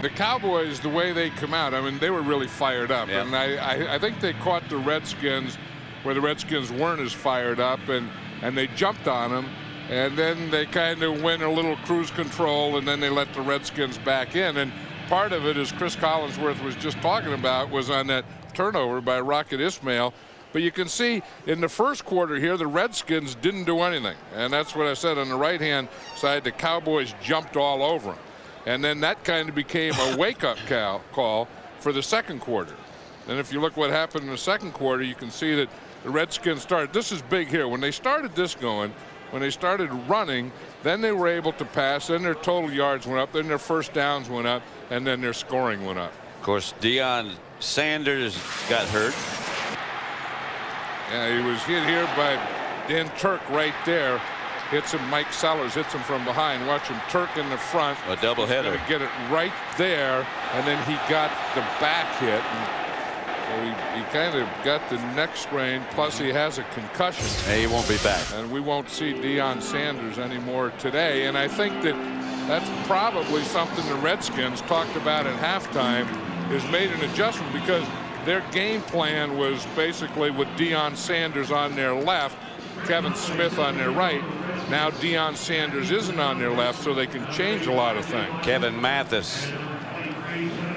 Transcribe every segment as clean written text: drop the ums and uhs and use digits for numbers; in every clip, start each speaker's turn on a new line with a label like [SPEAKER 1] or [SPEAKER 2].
[SPEAKER 1] The Cowboys, the way they come out, I mean, they were really fired up.
[SPEAKER 2] Yeah.
[SPEAKER 1] And I think they caught the Redskins where the Redskins weren't as fired up, and they jumped on them. And then they kind of went a little cruise control, and then they let the Redskins back in. And part of it, as Chris Collinsworth was just talking about, was on that turnover by Rocket Ismail. But you can see in the first quarter here, the Redskins didn't do anything. And that's what I said on the right-hand side. The Cowboys jumped all over them. And then that kind of became a wake-up call for the second quarter. And if you look what happened in the second quarter, you can see that the Redskins started. This is big here. When they started this going, when they started running, then they were able to pass. Then their total yards went up. Then their first downs went up. And then their scoring went up.
[SPEAKER 2] Of course, Deion Sanders got hurt.
[SPEAKER 1] Yeah, he was hit here by Dan Turk right there. Hits him. Mike Sellers hits him from behind. Watch him. Turk in the front.
[SPEAKER 2] A doubleheader.
[SPEAKER 1] Get it right there, and then he got the back hit. And so he kind of got the neck strain. Plus, he has a concussion.
[SPEAKER 2] Hey, he won't be back.
[SPEAKER 1] And we won't see Deion Sanders anymore today. And I think that that's probably something the Redskins talked about at halftime. Is made an adjustment because their game plan was basically with Deion Sanders on their left, Kevin Smith on their right. Now Deion Sanders isn't on their left, so they can change a lot of things.
[SPEAKER 2] Kevin Mathis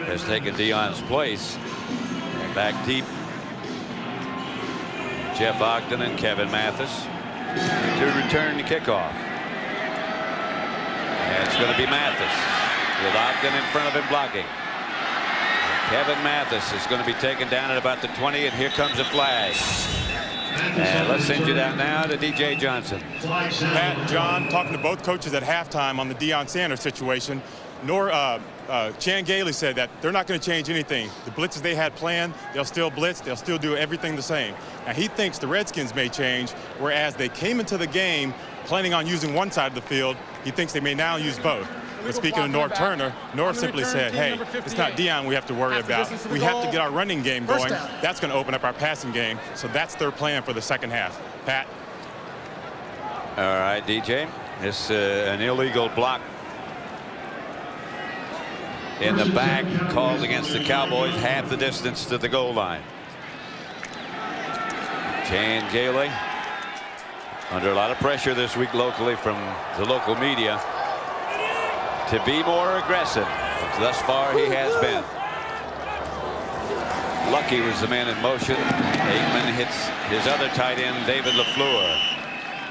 [SPEAKER 2] has taken Deion's place. Back deep. Jeff Ogden and Kevin Mathis to return the kickoff. And it's going to be Mathis with Ogden in front of him blocking. Kevin Mathis is going to be taken down at about the 20, and here comes a flag. And let's send you down now to DJ Johnson.
[SPEAKER 3] Pat, John, talking to both coaches at halftime on the Deion Sanders situation. Chan Gailey said that they're not going to change anything. The blitzes they had planned, they'll still blitz. They'll still do everything the same. Now, he thinks the Redskins may change, whereas they came into the game planning on using one side of the field. He thinks they may now use both. But speaking of Norv Turner, Norv simply said, hey, it's not Deion we have to worry about. We have to get our running game going. That's going to open up our passing game. So that's their plan for the second half. Pat?
[SPEAKER 2] All right, DJ. It's an illegal block in the back called against the Cowboys, half the distance to the goal line. Chan Gailey under a lot of pressure this week locally from the local media to be more aggressive. Thus far he has been. Lucky was the man in motion. Aikman hits his other tight end, David LaFleur.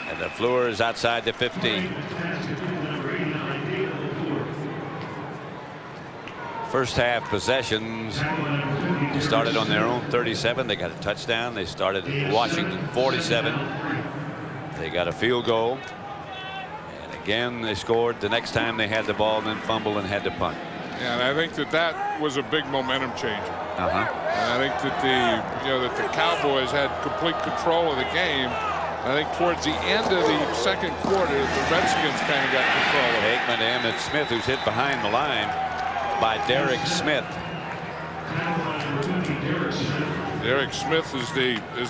[SPEAKER 2] And LaFleur is outside the 15. First half possessions started on their own 37. They got a touchdown. They started at Washington 47. They got a field goal. And again, they scored the next time they had the ball, and then fumbled and had to punt.
[SPEAKER 1] Yeah, and I think that was a big momentum changer. And I think that the Cowboys had complete control of the game. I think towards the end of the second quarter, the Redskins kind of got control of it.
[SPEAKER 2] Aikman to Emmitt Smith, who's hit behind the line by Derek Smith.
[SPEAKER 1] Derek Smith is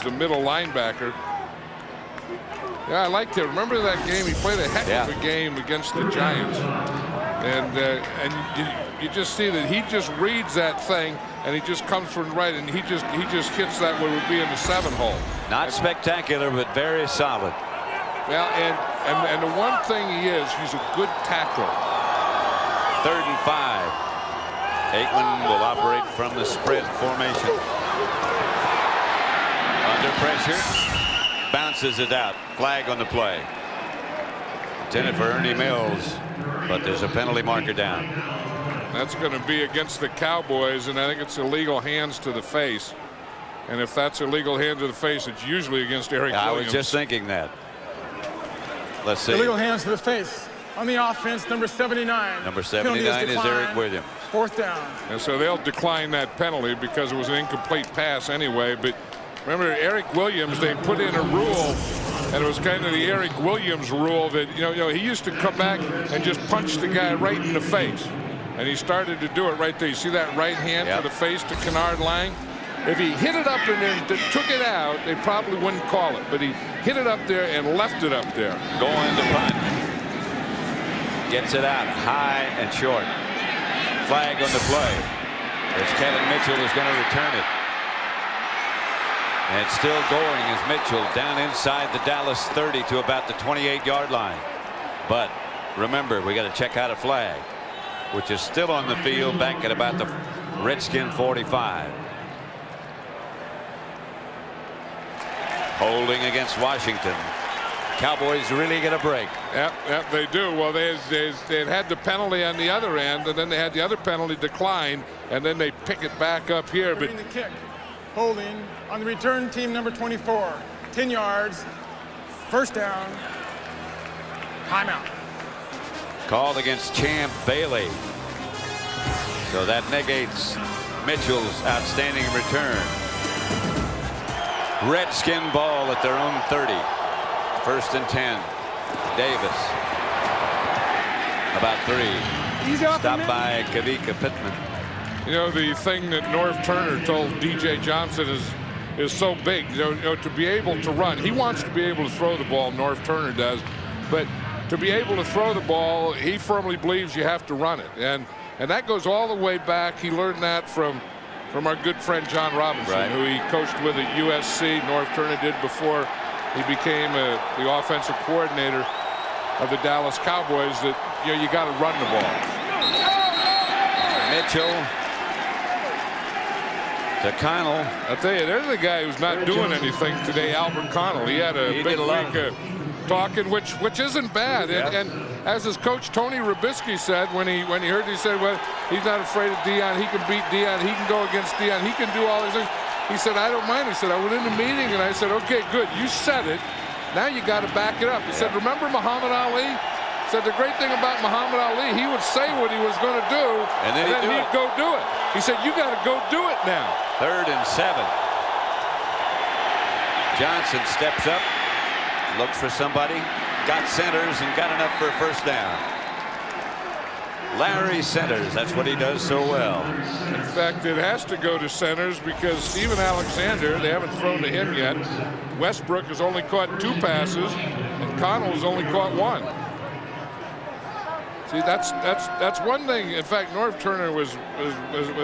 [SPEAKER 1] the middle linebacker. Yeah, I liked it. Remember that game? He played a heck of a game against the Giants. And you just see that he just reads that thing, and he just comes from right, and he just hits that what would be in the 7 hole.
[SPEAKER 2] Not spectacular, but very solid.
[SPEAKER 1] Well, and the one thing he's a good tackler.
[SPEAKER 2] 3rd and 5. Aikman will operate from the spread formation. Under pressure. Bounces it out. Flag on the play. Intended for Ernie Mills, but there's a penalty marker down.
[SPEAKER 1] That's going to be against the Cowboys, and I think it's illegal hands to the face. And if that's illegal hand to the face, it's usually against Eric Williams.
[SPEAKER 2] I was just thinking that. Let's see.
[SPEAKER 4] Illegal hands to the face. On the offense, number 79.
[SPEAKER 2] Number 79 is Eric Williams.
[SPEAKER 4] 4th down.
[SPEAKER 1] And so they'll decline that penalty because it was an incomplete pass anyway. But remember, Eric Williams, they put in a rule, and it was kind of the Eric Williams rule that, he used to come back and just punch the guy right in the face. And he started to do it right there. You see that right hand to the face to Kennard Lang? If he hit it up and then took it out, they probably wouldn't call it. But he hit it up there and left it up there.
[SPEAKER 2] Going to punt. Gets it out high and short. flag on the play. As Kevin Mitchell is going to return it. And it's still going as Mitchell down inside the Dallas 30 to about the 28-yard line. But remember, we got to check out a flag, which is still on the field back at about the Redskin 45. Holding against Washington. Cowboys really get a break.
[SPEAKER 1] Yep, they do. Well, they had the penalty on the other end, and then they had the other penalty decline, and then they pick it back up here. But
[SPEAKER 4] the kick, holding on the return team number 24, 10 yards, first down, timeout.
[SPEAKER 2] Called against Champ Bailey. So that negates Mitchell's outstanding return. Redskin ball at their own 30. 1st and 10. Davis. About 3. Stopped by Kavika Pittman.
[SPEAKER 1] You know, the thing that Norv Turner told D.J. Johnson is so big. You know, to be able to run. He wants to be able to throw the ball. Norv Turner does. But to be able to throw the ball, he firmly believes you have to run it. And that goes all the way back. He learned that from our good friend John Robinson,
[SPEAKER 2] right,
[SPEAKER 1] who he coached with at USC. Norv Turner did before he became the offensive coordinator of the Dallas Cowboys. That you got to run the ball.
[SPEAKER 2] Mitchell to Connell.
[SPEAKER 1] I'll tell you, there's a guy who's not doing anything today, Albert Connell. He had a big week talking, which isn't bad.
[SPEAKER 2] Yeah.
[SPEAKER 1] And as his coach Tony Rubisky said when he heard, he said, well, he's not afraid of Deion. He can beat Deion. He can go against Deion. He can do all these things. He said, I don't mind. He said, I went in the meeting and I said, okay, good. You said it. Now you got to back it up. He said, remember Muhammad Ali? He said the great thing about Muhammad Ali, he would say what he was going to do,
[SPEAKER 2] and then he'd
[SPEAKER 1] go do it. He said, you got to go do it now.
[SPEAKER 2] 3rd and 7. Johnson steps up, looks for somebody, got Centers and got enough for a first down. Larry Centers, that's what he does so well.
[SPEAKER 1] In fact, it has to go to Centers because Steven Alexander, they haven't thrown to him yet. Westbrook has only caught 2 passes, and Connell has only caught 1. See, that's one thing. In fact, Norv Turner was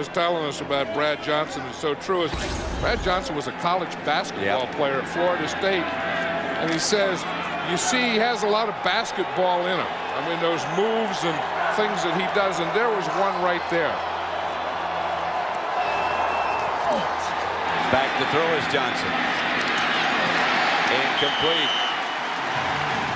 [SPEAKER 1] telling us about Brad Johnson. It's so true. Is Brad Johnson was a college basketball player at Florida State, and he says, you see, he has a lot of basketball in him. I mean, those moves and things that he does, and there was one right there.
[SPEAKER 2] Back to throw is Johnson. Incomplete.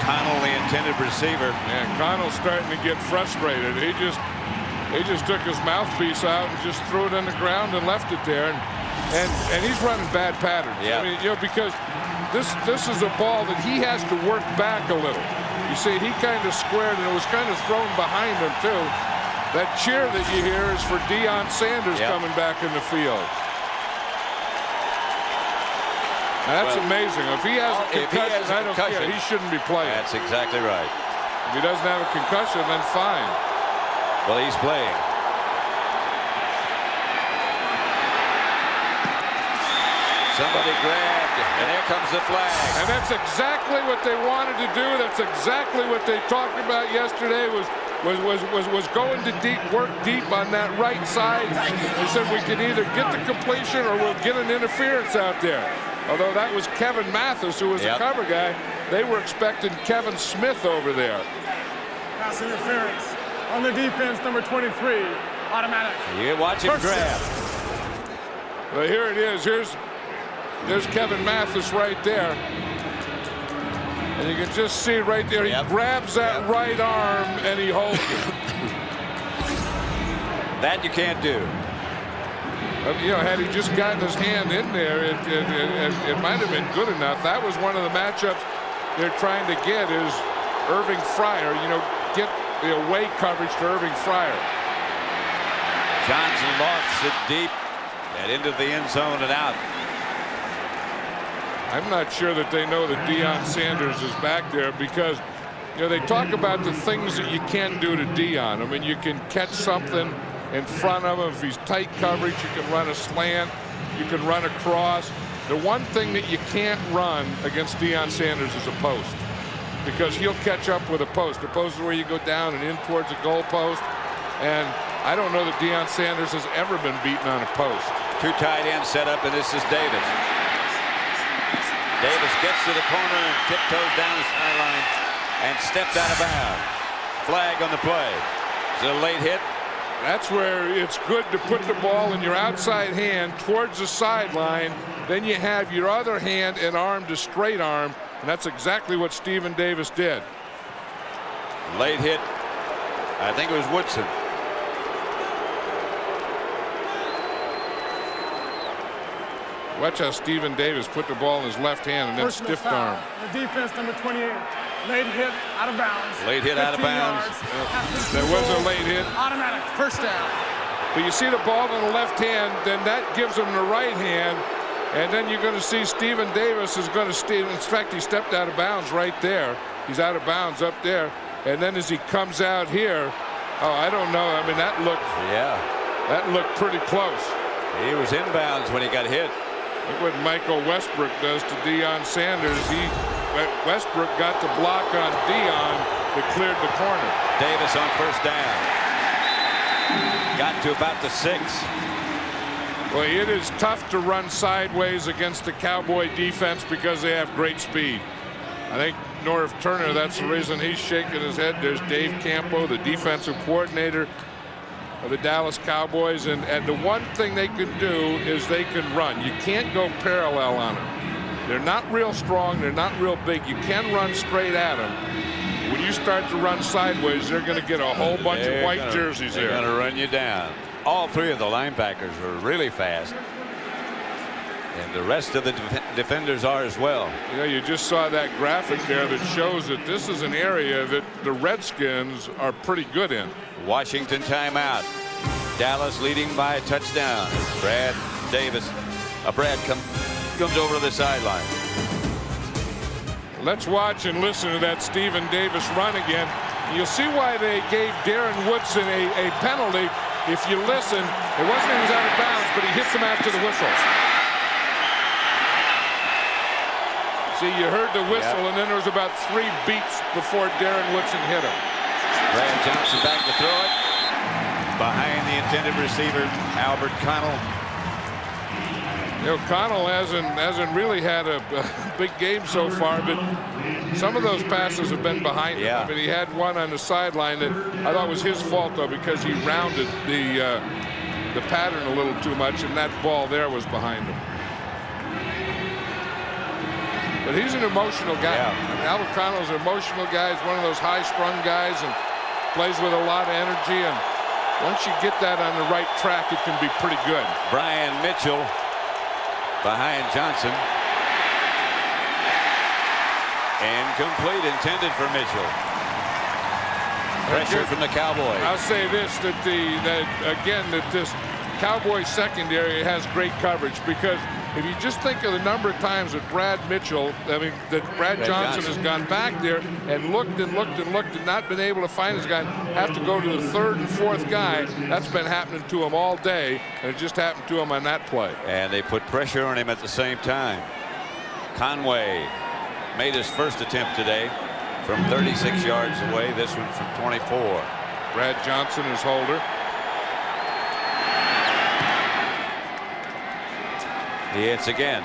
[SPEAKER 2] Connell, the intended receiver.
[SPEAKER 1] And Connell's starting to get frustrated. He just took his mouthpiece out and just threw it on the ground and left it there. And he's running bad patterns.
[SPEAKER 2] Yeah.
[SPEAKER 1] I mean, because this is a ball that he has to work back a little. You see, he kind of squared, and it was kind of thrown behind him, too. That cheer that you hear is for Deion Sanders coming back in the field. Now, that's amazing. If he has a concussion, I don't care. He shouldn't be playing.
[SPEAKER 2] That's exactly right.
[SPEAKER 1] If he doesn't have a concussion, then fine.
[SPEAKER 2] Well, he's playing. Somebody grabbed, and here comes the flag.
[SPEAKER 1] And that's exactly what they wanted to do. That's exactly what they talked about yesterday was going to work deep on that right side. They said we could either get the completion or we'll get an interference out there. Although that was Kevin Mathis, who was the cover guy. They were expecting Kevin Smith over there.
[SPEAKER 4] Pass interference on the defense, number 23, automatic.
[SPEAKER 2] You watch him grab.
[SPEAKER 1] Well, here it is. There's Kevin Mathis right there. And you can just see right there, he grabs that right arm and he holds it.
[SPEAKER 2] That you can't do.
[SPEAKER 1] Had he just gotten his hand in there, it might have been good enough. That was one of the matchups they're trying to get is Irving Fryer, get the away coverage to Irving Fryer.
[SPEAKER 2] Johnson lofts it deep and into the end zone and out.
[SPEAKER 1] I'm not sure that they know that Deion Sanders is back there because, they talk about the things that you can do to Deion. I mean, you can catch something in front of him. If he's tight coverage, you can run a slant. You can run a cross. The one thing that you can't run against Deion Sanders is a post because he'll catch up with a post. A post is where you go down and in towards the goal post. And I don't know that Deion Sanders has ever been beaten on a post.
[SPEAKER 2] 2 tight ends set up, and this is Davis. Davis gets to the corner and tiptoes down the sideline and stepped out of bounds. Flag on the play. Is it a late hit?
[SPEAKER 1] That's where it's good to put the ball in your outside hand towards the sideline. Then you have your other hand and arm to straight arm, and that's exactly what Stephen Davis did.
[SPEAKER 2] Late hit. I think it was Woodson.
[SPEAKER 1] Watch how Stephen Davis put the ball in his left hand and then
[SPEAKER 4] Personal
[SPEAKER 1] stiff
[SPEAKER 4] foul.
[SPEAKER 1] arm.
[SPEAKER 4] The defense, number 28. Late hit, out of bounds.
[SPEAKER 2] Late hit, out of
[SPEAKER 4] 15
[SPEAKER 2] bounds.
[SPEAKER 4] yards.
[SPEAKER 1] There was a late hit.
[SPEAKER 4] Automatic, first down.
[SPEAKER 1] But you see the ball in the left hand, then that gives him the right hand. And then you're going to see Stephen Davis is going to steal. In fact, he stepped out of bounds right there. He's out of bounds up there. And then as he comes out here, oh, I don't know. I mean, that looked pretty close.
[SPEAKER 2] He was inbounds when he got hit.
[SPEAKER 1] Look what Michael Westbrook does to Deion Sanders. Westbrook got the block on Deion that cleared the corner.
[SPEAKER 2] Davis on first down. Got to about the 6.
[SPEAKER 1] Well, it is tough to run sideways against the Cowboy defense because they have great speed. I think Norv Turner, that's the reason he's shaking his head. There's Dave Campo, the defensive coordinator of the Dallas Cowboys, and the one thing they can do is they can run. You can't go parallel on them. They're not real strong. They're not real big. You can run straight at them. When you start to run sideways, they're going to get a whole bunch of white jerseys there.
[SPEAKER 2] They're going to run you down. All 3 of the linebackers are really fast. And the rest of the defenders are as well.
[SPEAKER 1] You know, you just saw that graphic there that shows that this is an area that the Redskins are pretty good in.
[SPEAKER 2] Washington timeout. Dallas leading by a touchdown. Brad comes over to the sideline.
[SPEAKER 1] Let's watch and listen to that Stephen Davis run again. You'll see why they gave Darren Woodson a penalty. If you listen, it wasn't he was out of bounds, but he hits him after the whistle. See, you heard the whistle, and then there was about 3 beats before Darren Woodson hit him.
[SPEAKER 2] Brad Johnson back to throw it. Behind the intended receiver, Albert Connell.
[SPEAKER 1] You know, Connell hasn't really had a big game so far, but some of those passes have been behind him. I mean, he had one on the sideline that I thought was his fault, though, because he rounded the pattern a little too much, and that ball there was behind him. But he's an emotional guy. I mean, Albert Connell's an emotional guy. He's one of those high-strung guys and plays with a lot of energy. And once you get that on the right track, it can be pretty good.
[SPEAKER 2] Brian Mitchell behind Johnson. And complete, intended for Mitchell. Pressure from the Cowboys.
[SPEAKER 1] I'll say this, that this Cowboys secondary has great coverage, because if you just think of the number of times that Brad Johnson has gone back there and looked and not been able to find his guy, have to go to the 3rd and 4th guy. That's been happening to him all day, and it just happened to him on that play.
[SPEAKER 2] And they put pressure on him at the same time. Conway made his first attempt today from 36 yards away. This one from 24.
[SPEAKER 1] Brad Johnson is holder.
[SPEAKER 2] He hits again.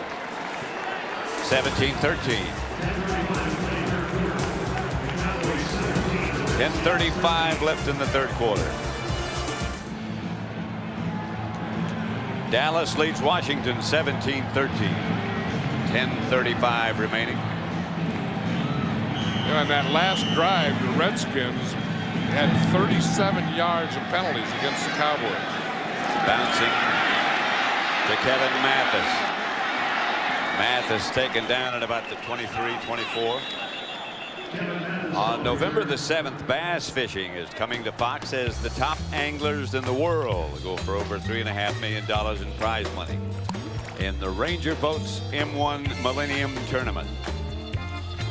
[SPEAKER 2] 17-13. 10:35 left in the 3rd quarter. Dallas leads Washington 17-13. 10:35 remaining.
[SPEAKER 1] On that last drive, the Redskins had 37 yards of penalties against the Cowboys.
[SPEAKER 2] Bouncing to Kevin Mathis. Mathis taken down at about the 23-24. On November the 7th, bass fishing is coming to Fox as the top anglers in the world go for over $3.5 million in prize money in the Ranger Boats M1 Millennium Tournament.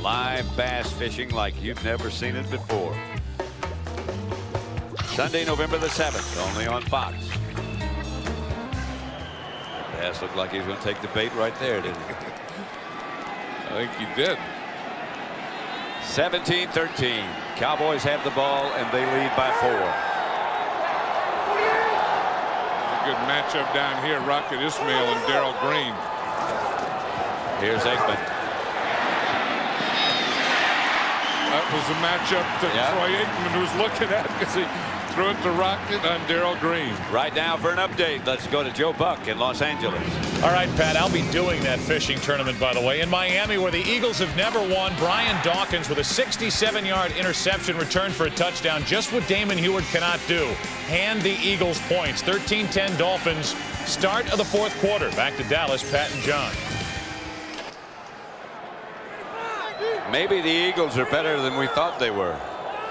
[SPEAKER 2] Live bass fishing like you've never seen it before. Sunday, November the 7th, only on Fox. Bass looked like he was going to take the bait right there, didn't he?
[SPEAKER 1] I think he did.
[SPEAKER 2] 17-13. Cowboys have the ball and they lead by 4.
[SPEAKER 1] good matchup down here. Rocket Ismail and Darrell Green.
[SPEAKER 2] Here's Aikman.
[SPEAKER 1] That was the matchup that Troy Aikman was looking at because he threw it to Rocket on Darrell Green.
[SPEAKER 2] Right now for an update, let's go to Joe Buck in Los Angeles.
[SPEAKER 5] All right, Pat, I'll be doing that fishing tournament, by the way, in Miami, where the Eagles have never won. Brian Dawkins with a 67-yard interception return for a touchdown. Just what Damon Heward cannot do. Hand the Eagles points. 13-10 Dolphins. Start of the fourth quarter. Back to Dallas, Pat and John.
[SPEAKER 2] Maybe the Eagles are better than we thought they were.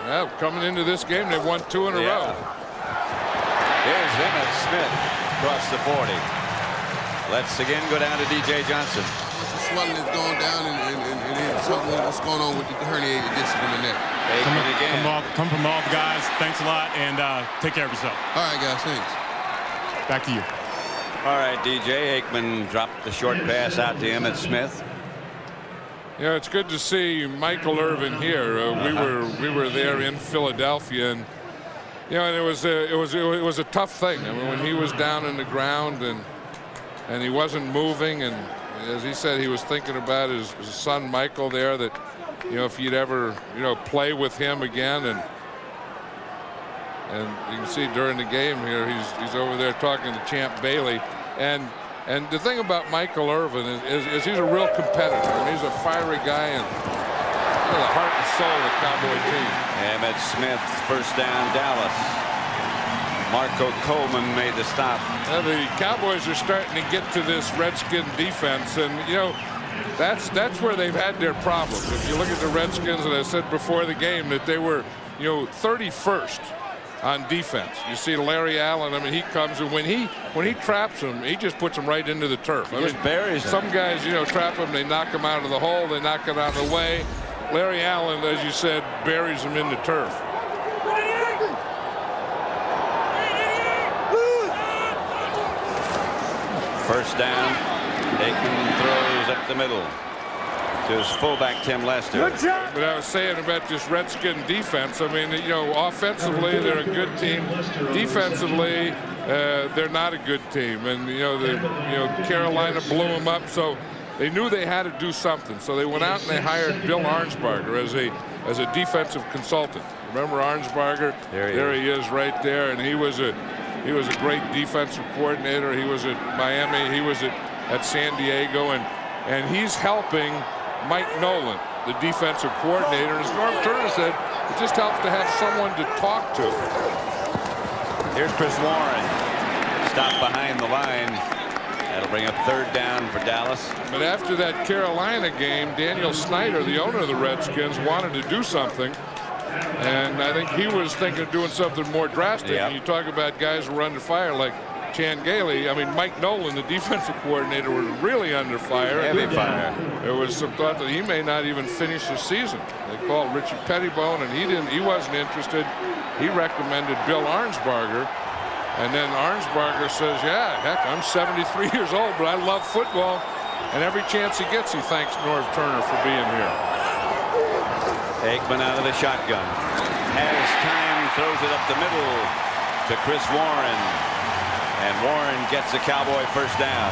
[SPEAKER 1] Yeah, coming into this game, they've won 2 in a row.
[SPEAKER 2] Here's Emmitt Smith across the 40. Let's again go down to D.J. Johnson.
[SPEAKER 6] The swelling is going down, and something what's going on with the herniated disc in the neck.
[SPEAKER 3] Come from all the guys. Thanks a lot, and take care of yourself.
[SPEAKER 6] All right, guys. Thanks.
[SPEAKER 3] Back to you.
[SPEAKER 2] All right, DJ. Aikman dropped the short pass out to Emmitt Smith.
[SPEAKER 1] Yeah, it's good to see Michael Irvin here. We were there in Philadelphia, and you know, and it was a tough thing. I mean, when he was down in the ground and he wasn't moving, and as he said, he was thinking about his son Michael there. That, you know, if he'd ever, you know, play with him again, and you can see during the game here, he's over there talking to Champ Bailey, and the thing about Michael Irvin is he's a real competitor, and he's a fiery guy, and the heart and soul of the Cowboy team.
[SPEAKER 2] Emmitt Smith, first down, Dallas. Marco Coleman made the stop.
[SPEAKER 1] The Cowboys are starting to get to this Redskin defense, and you know, that's where they've had their problems. If you look at the Redskins, and I said before the game that they were, you know, 31st on defense. You see Larry Allen. I mean, he comes, and when he traps them, he just puts them right into the turf.
[SPEAKER 2] He just buries them.
[SPEAKER 1] Some guys, you know, trap them, they knock them out of the hole, they knock it out of the way. Larry Allen, as you said, buries them in the turf.
[SPEAKER 2] First down. Aikman throws up the middle to his fullback, Tim Lester.
[SPEAKER 1] But I was saying about this Redskin defense, I mean, you know, offensively they're a good team. Defensively, they're not a good team. And you know, Carolina blew them up, so they knew they had to do something. So they went out and they hired Bill Arnsparger as a defensive consultant. Remember Arnsparger? There he is right there, and he was a great defensive coordinator. He was at Miami. He was at San Diego, and he's helping Mike Nolan, the defensive coordinator. And as Norm Turner said, it just helps to have someone to talk to.
[SPEAKER 2] Here's Chris Warren. Stopped behind the line. That'll bring up third down for Dallas.
[SPEAKER 1] But after that Carolina game, Daniel Snyder, the owner of the Redskins, wanted to do something. And I think he was thinking of doing something more drastic.
[SPEAKER 2] Yep.
[SPEAKER 1] And you talk about guys who were under fire like Chan Gailey. I mean, Mike Nolan, the defensive coordinator, was really under fire.
[SPEAKER 2] Heavy fire.
[SPEAKER 1] There was some thought that he may not even finish the season. They called Richie Pettibone, and he wasn't interested. He recommended Bill Arnsparger. And then Arnsparger says, yeah, heck, I'm 73 years old, but I love football. And every chance he gets, he thanks Norm Turner for being here.
[SPEAKER 2] Aikman out of the shotgun. Has time, throws it up the middle to Chris Warren. And Warren gets a Cowboy first down.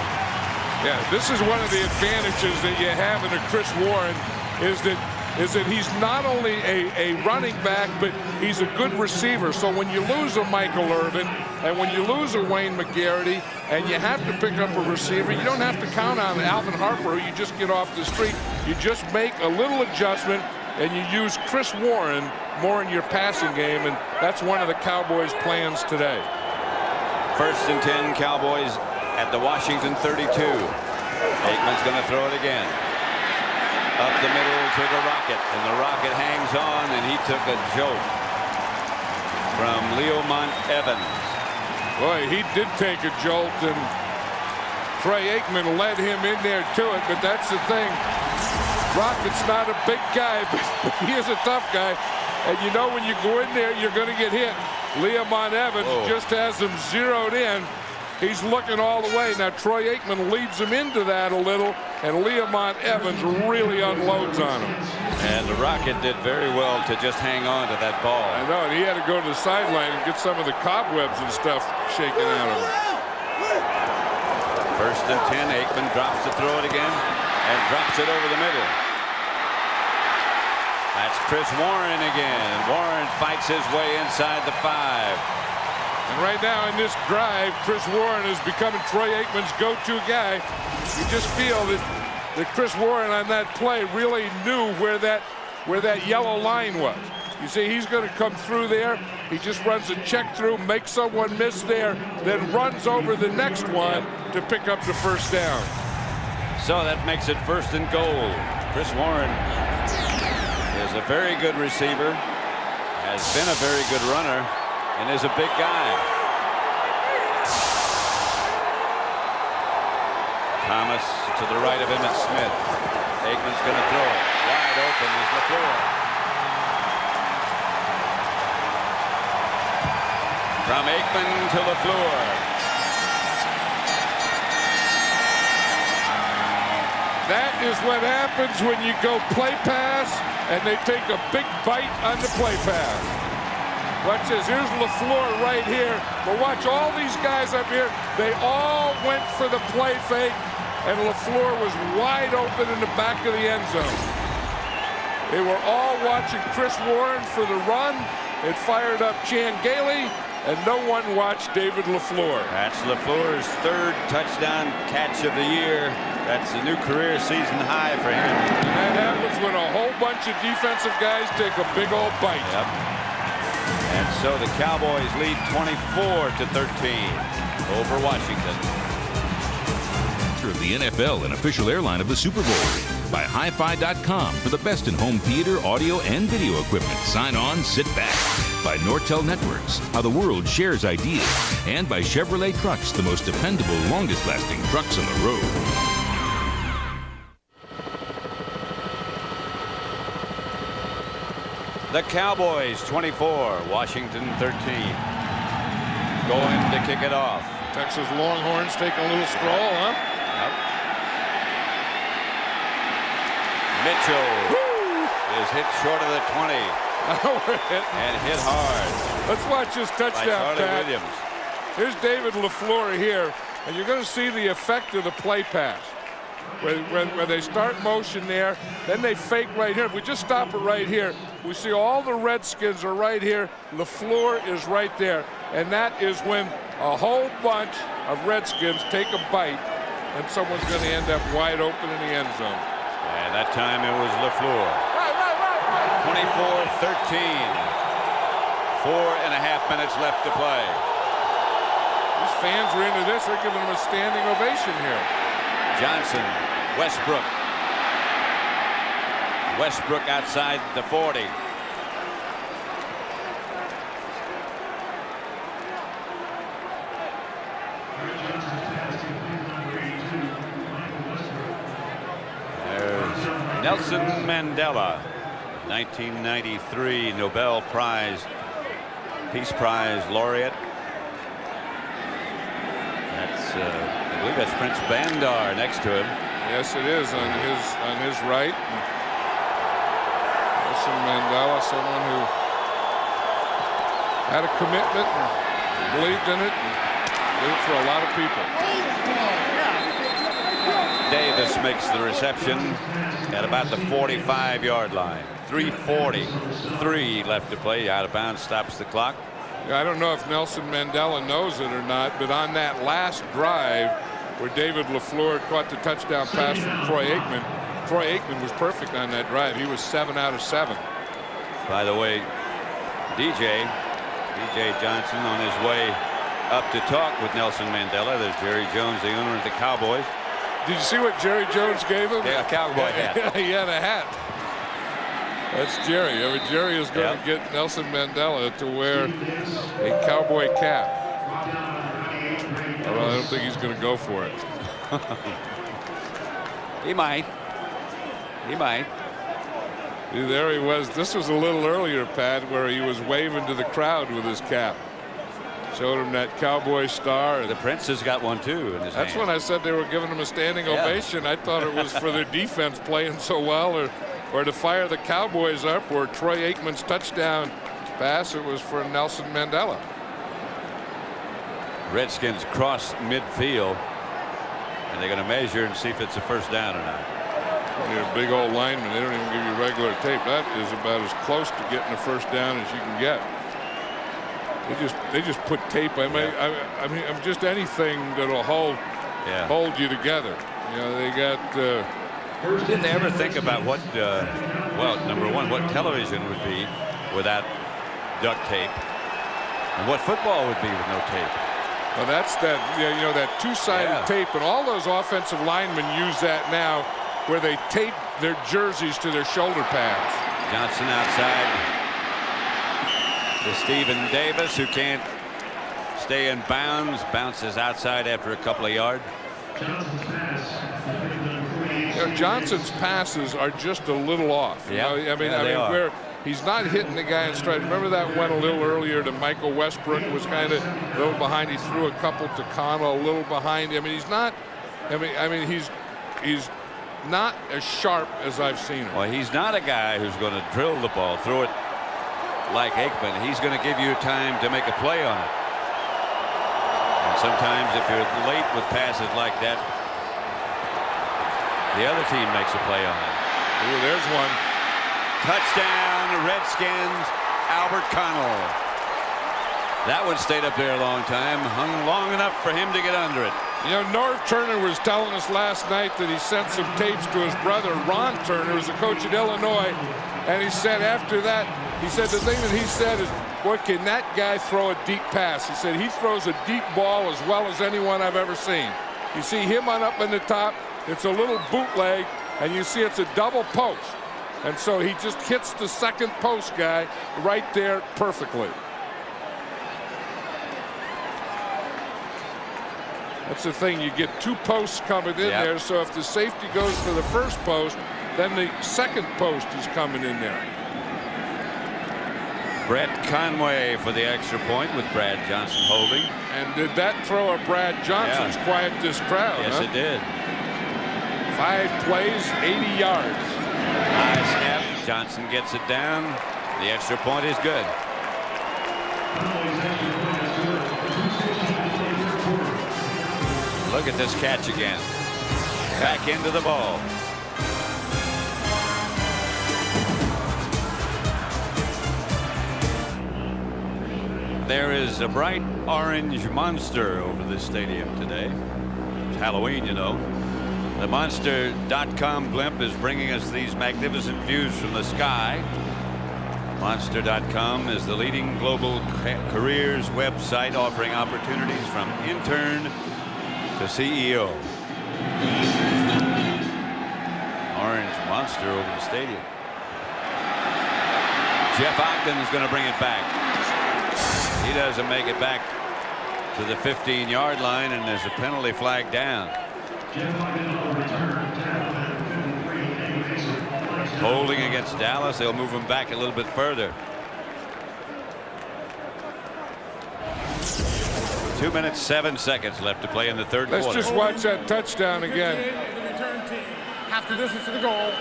[SPEAKER 1] Yeah, this is one of the advantages that you have in a Chris Warren is that he's not only a running back, but he's a good receiver. So when you lose a Michael Irvin and when you lose a Wayne McGarity and you have to pick up a receiver, you don't have to count on Alvin Harper, who you just get off the street. You just make a little adjustment and you use Chris Warren more in your passing game, and that's one of the Cowboys' plans today.
[SPEAKER 2] First and 10, Cowboys at the Washington 32. Aikman's going to throw it again. Up the middle to the Rocket, and the Rocket hangs on, and he took a jolt from Leomont Evans.
[SPEAKER 1] Boy, he did take a jolt, and Troy Aikman led him in there to it, but that's the thing. Rocket's not a big guy, but he is a tough guy. And you know when you go in there, you're going to get hit. Leomont Evans just has him zeroed in. He's looking all the way. Now, Troy Aikman leads him into that a little, and Leomont Evans really unloads on him.
[SPEAKER 2] And the Rocket did very well to just hang on to that ball.
[SPEAKER 1] I know, and he had to go to the sideline and get some of the cobwebs and stuff shaken out of him.
[SPEAKER 2] 1st and 10. Aikman drops to throw it again and drops it over the middle. That's Chris Warren again. And Warren fights his way inside the 5.
[SPEAKER 1] And right now in this drive, Chris Warren is becoming Troy Aikman's go-to guy. You just feel that Chris Warren on that play really knew where that yellow line was. You see, he's going to come through there. He just runs a check through, makes someone miss there, then runs over the next one to pick up the first down.
[SPEAKER 2] So that makes it 1st and goal. Chris Warren is a very good receiver, has been a very good runner, and is a big guy. Thomas to the right of Emmitt Smith. Aikman's going to throw it. Wide open is LaFleur. From Aikman to LaFleur.
[SPEAKER 1] That is what happens when you go play pass and they take a big bite on the play pass. Watch this. Here's LaFleur right here. But watch all these guys up here. They all went for the play fake, and LaFleur was wide open in the back of the end zone. They were all watching Chris Warren for the run. It fired up Chan Gailey, and no one watched David LaFleur.
[SPEAKER 2] That's LaFleur's 3rd touchdown catch of the year. That's a new career season high for him.
[SPEAKER 1] And that happens when a whole bunch of defensive guys take a big old bite.
[SPEAKER 2] Yep. And so the Cowboys lead 24-13 over Washington.
[SPEAKER 7] Of the NFL and official airline of the Super Bowl. By HiFi.com for the best in home theater, audio, and video equipment. Sign on, sit back. By Nortel Networks, how the world shares ideas. And by Chevrolet Trucks, the most dependable, longest-lasting trucks on the road.
[SPEAKER 2] The Cowboys 24, Washington 13. Going to kick it off.
[SPEAKER 1] Texas Longhorns take a little stroll, huh?
[SPEAKER 2] Yep. Mitchell is hit short of the 20 and hit hard.
[SPEAKER 1] Let's watch this touchdown, Pat.
[SPEAKER 2] Williams.
[SPEAKER 1] Here's David LaFleur here, and you're going to see the effect of the play pass. When they start motion there, then they fake right here. If we just stop it right here, we see all the Redskins are right here. LaFleur is right there, and that is when a whole bunch of Redskins take a bite, and someone's going to end up wide open in the end zone.
[SPEAKER 2] And that time it was LaFleur. 24-13. 4.5 minutes left to play.
[SPEAKER 1] These fans are into this. They're giving them a standing ovation here.
[SPEAKER 2] Johnson, Westbrook. Westbrook outside the 40. There's Nelson Mandela, 1993 Nobel Prize, Peace Prize laureate. That's I believe that's Prince Bandar next to him.
[SPEAKER 1] Yes, it is on his right. Nelson Mandela, someone who had a commitment and believed in it and did it for a lot of people.
[SPEAKER 2] Davis makes the reception at about the 45-yard line. 3:43 left to play. Out of bounds, stops the clock.
[SPEAKER 1] Yeah, I don't know if Nelson Mandela knows it or not, but on that last drive where David LaFleur caught the touchdown pass from Troy Aikman was perfect on that drive. He was 7 out of 7.
[SPEAKER 2] By the way, DJ Johnson on his way up to talk with Nelson Mandela. There's Jerry Jones, the owner of the Cowboys.
[SPEAKER 1] Did you see what Jerry Jones gave him?
[SPEAKER 2] Yeah, a cowboy hat.
[SPEAKER 1] He had a hat. That's Jerry. I mean, Jerry is going to get Nelson Mandela to wear a cowboy cap. Well, I don't think he's going to go for it.
[SPEAKER 2] He might. He might.
[SPEAKER 1] See, there he was. This was a little earlier, Pat, where he was waving to the crowd with his cap. Showed him that cowboy star. And
[SPEAKER 2] the Prince has got one too in his
[SPEAKER 1] That's
[SPEAKER 2] hand.
[SPEAKER 1] when I said they were giving him a standing ovation. I thought it was for their defense playing so well, or to fire the Cowboys up, or Troy Aikman's touchdown pass. It was for Nelson Mandela.
[SPEAKER 2] Redskins cross midfield. And they're going to measure and see if it's a first down or not.
[SPEAKER 1] You're a big old lineman. They don't even give you regular tape. That is about as close to getting a first down as you can get. They just put tape. I mean, just anything that'll hold you together. You know, they got.
[SPEAKER 2] Did they ever think about what? Well, number one, what television would be without duct tape, and what football would be with no tape?
[SPEAKER 1] Well, that's that. You know, that two-sided tape, and all those offensive linemen use that now, where they tape their jerseys to their shoulder pads.
[SPEAKER 2] Johnson outside to Stephen Davis, who can't stay in bounds. Bounces outside after a couple of yards.
[SPEAKER 1] You know, Johnson's passes are just a little off.
[SPEAKER 2] Yeah,
[SPEAKER 1] you know? I mean,
[SPEAKER 2] are.
[SPEAKER 1] He's not hitting the guy in stride. Remember that one a little earlier to Michael Westbrook, was kind of a little behind. He threw a couple to Connell, a little behind. I mean, he's not. I mean, he's not as sharp as I've seen him.
[SPEAKER 2] Well, he's not a guy who's going to drill the ball, throw it like Aikman. He's going to give you time to make a play on it. And sometimes if you're late with passes like that, the other team makes a play on it.
[SPEAKER 1] Ooh, there's one.
[SPEAKER 2] Touchdown, Redskins, Albert Connell. That one stayed up there a long time, hung long enough for him to get under it.
[SPEAKER 1] You know, Norv Turner was telling us last night that he sent some tapes to his brother, Ron Turner, who's the coach at Illinois, and he said after that, he said the thing that he said is, boy, can that guy throw a deep pass? He said he throws a deep ball as well as anyone I've ever seen. You see him on up in the top, it's a little bootleg, and you see it's a double post. And so he just hits the second post guy right there perfectly. That's the thing. You get two posts coming in there. So if the safety goes for the first post, then the second post is coming in there.
[SPEAKER 2] Brett Conway for the extra point with Brad Johnson holding.
[SPEAKER 1] And did that throw of Brad Johnson's quiet this crowd?
[SPEAKER 2] Yes, it did.
[SPEAKER 1] 5 plays, 80 yards.
[SPEAKER 2] High snap. Johnson gets it down. The extra point is good. Look at this catch again. Back into the ball. There is a bright orange monster over the stadium today. It's Halloween, you know. The Monster.com blimp is bringing us these magnificent views from the sky. Monster.com is the leading global careers website offering opportunities from intern to CEO. Orange monster over the stadium. Jeff Ogden is going to bring it back. He doesn't make it back to the 15-yard line, and there's a penalty flag down. Holding against Dallas. They'll move him back a little bit further. 2 minutes, 7 seconds left to play in the third quarter.
[SPEAKER 1] Let's just watch that touchdown again.
[SPEAKER 4] The return team. Half the distance to the goal.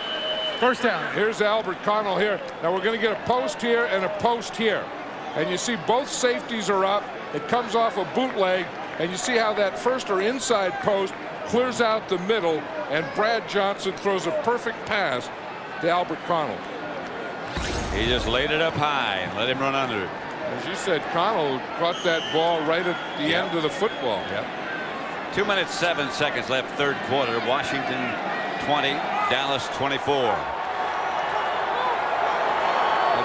[SPEAKER 4] First down.
[SPEAKER 1] Here's Albert Connell here. Now we're going to get a post here and a post here. And you see both safeties are up. It comes off a bootleg. And you see how that first or inside post clears out the middle. And Brad Johnson throws a perfect pass to Albert Connell.
[SPEAKER 2] He just laid it up high and let him run under it.
[SPEAKER 1] As you said, Connell caught that ball right at the end of the football.
[SPEAKER 2] 2 minutes, 7 seconds left, third quarter. Washington 20, Dallas 24.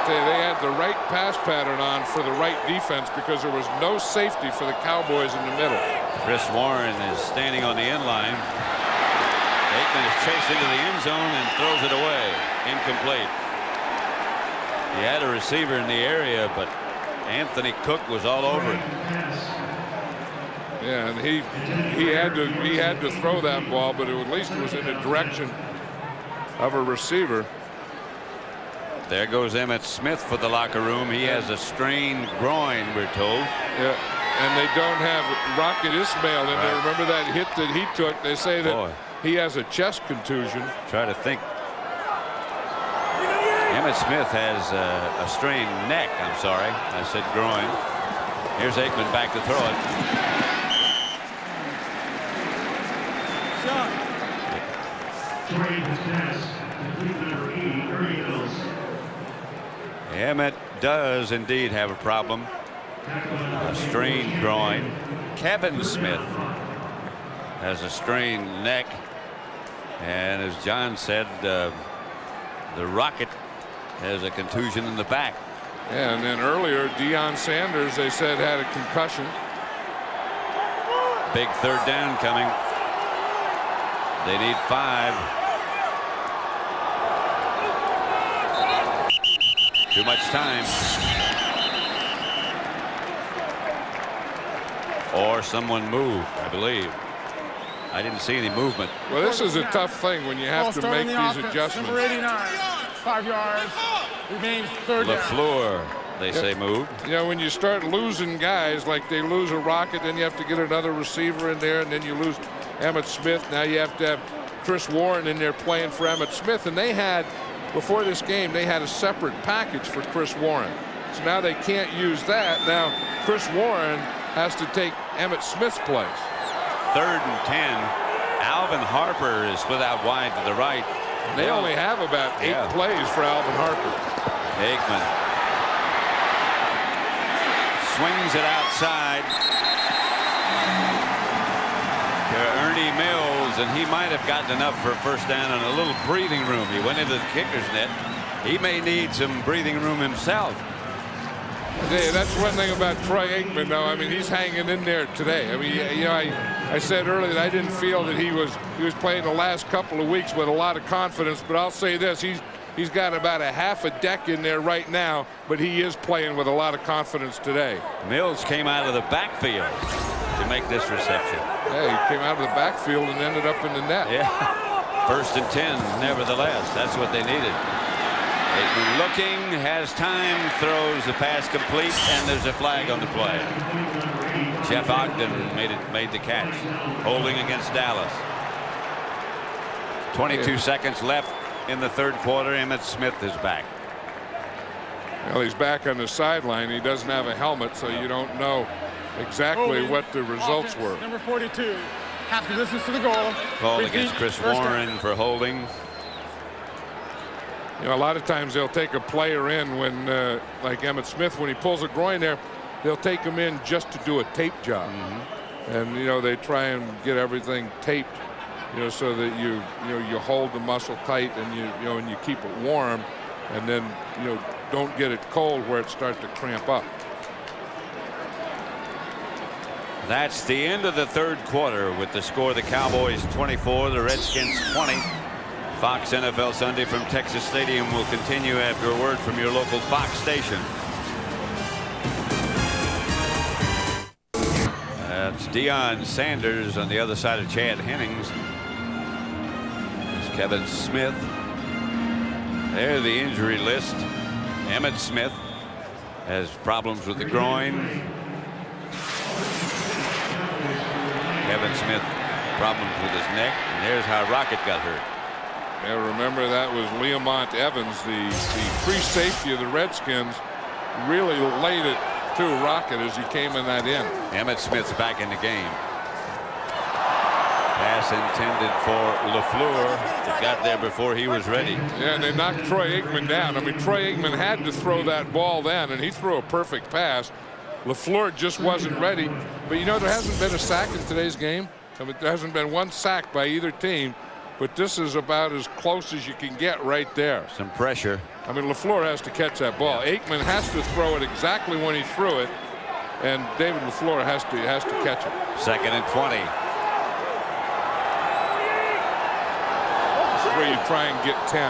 [SPEAKER 1] They had the right pass pattern on for the right defense because there was no safety for the Cowboys in the middle.
[SPEAKER 2] Chris Warren is standing on the end line. Aikman is chased into the end zone and throws it away. Incomplete. He had a receiver in the area, but Anthony Cook was all over it.
[SPEAKER 1] Yeah, and he had to throw that ball, but at least it was in the direction of a receiver.
[SPEAKER 2] There goes Emmitt Smith for the locker room. He has a strained groin, we're told.
[SPEAKER 1] Yeah, and they don't have Rocket Ismail in there. Remember that hit that he took? They say that he has a chest contusion.
[SPEAKER 2] Try to think. Emmitt Smith has a strained neck. I'm sorry, I said groin. Here's Aikman back to throw it. Emmett does indeed have a problem. A strained groin. Kevin Smith has a strained neck. And as John said, the Rocket has a contusion in the back.
[SPEAKER 1] Yeah, and then earlier, Deion Sanders, they said, had a concussion.
[SPEAKER 2] Big third down coming. They need 5. Too much time. Or someone moved, I believe. I didn't see any movement.
[SPEAKER 1] Well, this is a tough thing when you have to make these adjustments.
[SPEAKER 4] Number 89, 5 yards. Remains third down.
[SPEAKER 2] LaFleur, they say, moved.
[SPEAKER 1] You know, when you start losing guys, like they lose a Rocket, then you have to get another receiver in there, and then you lose Emmitt Smith. Now you have to have Chris Warren in there playing for Emmitt Smith. And they had, before this game, they had a separate package for Chris Warren. So now they can't use that. Now Chris Warren has to take Emmitt Smith's place.
[SPEAKER 2] 3rd and 10. Alvin Harper is split out wide to the right.
[SPEAKER 1] They only have about 8 plays for Alvin Harper.
[SPEAKER 2] Aikman swings it outside to Ernie Mills, and he might have gotten enough for a first down and a little breathing room. He went into the kicker's net. He may need some breathing room himself.
[SPEAKER 1] Yeah, that's one thing about Troy Aikman, though. I mean, he's hanging in there today. I mean, you know, I said earlier that I didn't feel that he was playing the last couple of weeks with a lot of confidence, but I'll say this: he's got about a half a deck in there right now, but he is playing with a lot of confidence today.
[SPEAKER 2] Mills came out of the backfield to make this reception.
[SPEAKER 1] Yeah, he came out of the backfield and ended up in the net.
[SPEAKER 2] Yeah, 1st and 10. Nevertheless, that's what they needed. Aikman looking, has time, throws the pass complete, and there's a flag on the play. Jeff Ogden made the catch. Holding against Dallas. 22 seconds left in the 3rd quarter. Emmitt Smith is back.
[SPEAKER 1] Well, he's back on the sideline. He doesn't have a helmet, so you don't know exactly what the results were.
[SPEAKER 4] Number 42. Half the distance to the goal.
[SPEAKER 2] Called against Chris Warren for holding.
[SPEAKER 1] You know, a lot of times they'll take a player in when, like Emmitt Smith, when he pulls a groin there, they'll take him in just to do a tape job. And, you know, they try and get everything taped, you know, so that you hold the muscle tight and and you keep it warm, and then, you know, don't get it cold where it starts to cramp up.
[SPEAKER 2] That's the end of the 3rd quarter with the score: the Cowboys 24, the Redskins 20. Fox NFL Sunday from Texas Stadium will continue after a word from your local Fox station. That's Deion Sanders on the other side of Chad Hennings. There's Kevin Smith. There's the injury list. Emmitt Smith has problems with the groin. Kevin Smith problems with his neck. And here's how Rocket got hurt.
[SPEAKER 1] Yeah, remember that was Leamont Evans, the free safety of the Redskins, really laid it to Rocket as he came in that end.
[SPEAKER 2] Emmitt Smith's back in the game. Pass intended for LaFleur. It got there before he was ready.
[SPEAKER 1] Yeah, and they knocked Troy Aikman down. I mean, Troy Aikman had to throw that ball then, and he threw a perfect pass. LaFleur just wasn't ready. But, you know, there hasn't been a sack in today's game. I mean, there hasn't been one sack by either team. But this is about as close as you can get right there.
[SPEAKER 2] Some pressure.
[SPEAKER 1] I mean, LaFleur has to catch that ball. Aikman has to throw it exactly when he threw it, and David LaFleur has to catch it.
[SPEAKER 2] 2nd and 20.
[SPEAKER 1] This is where you try and get 10.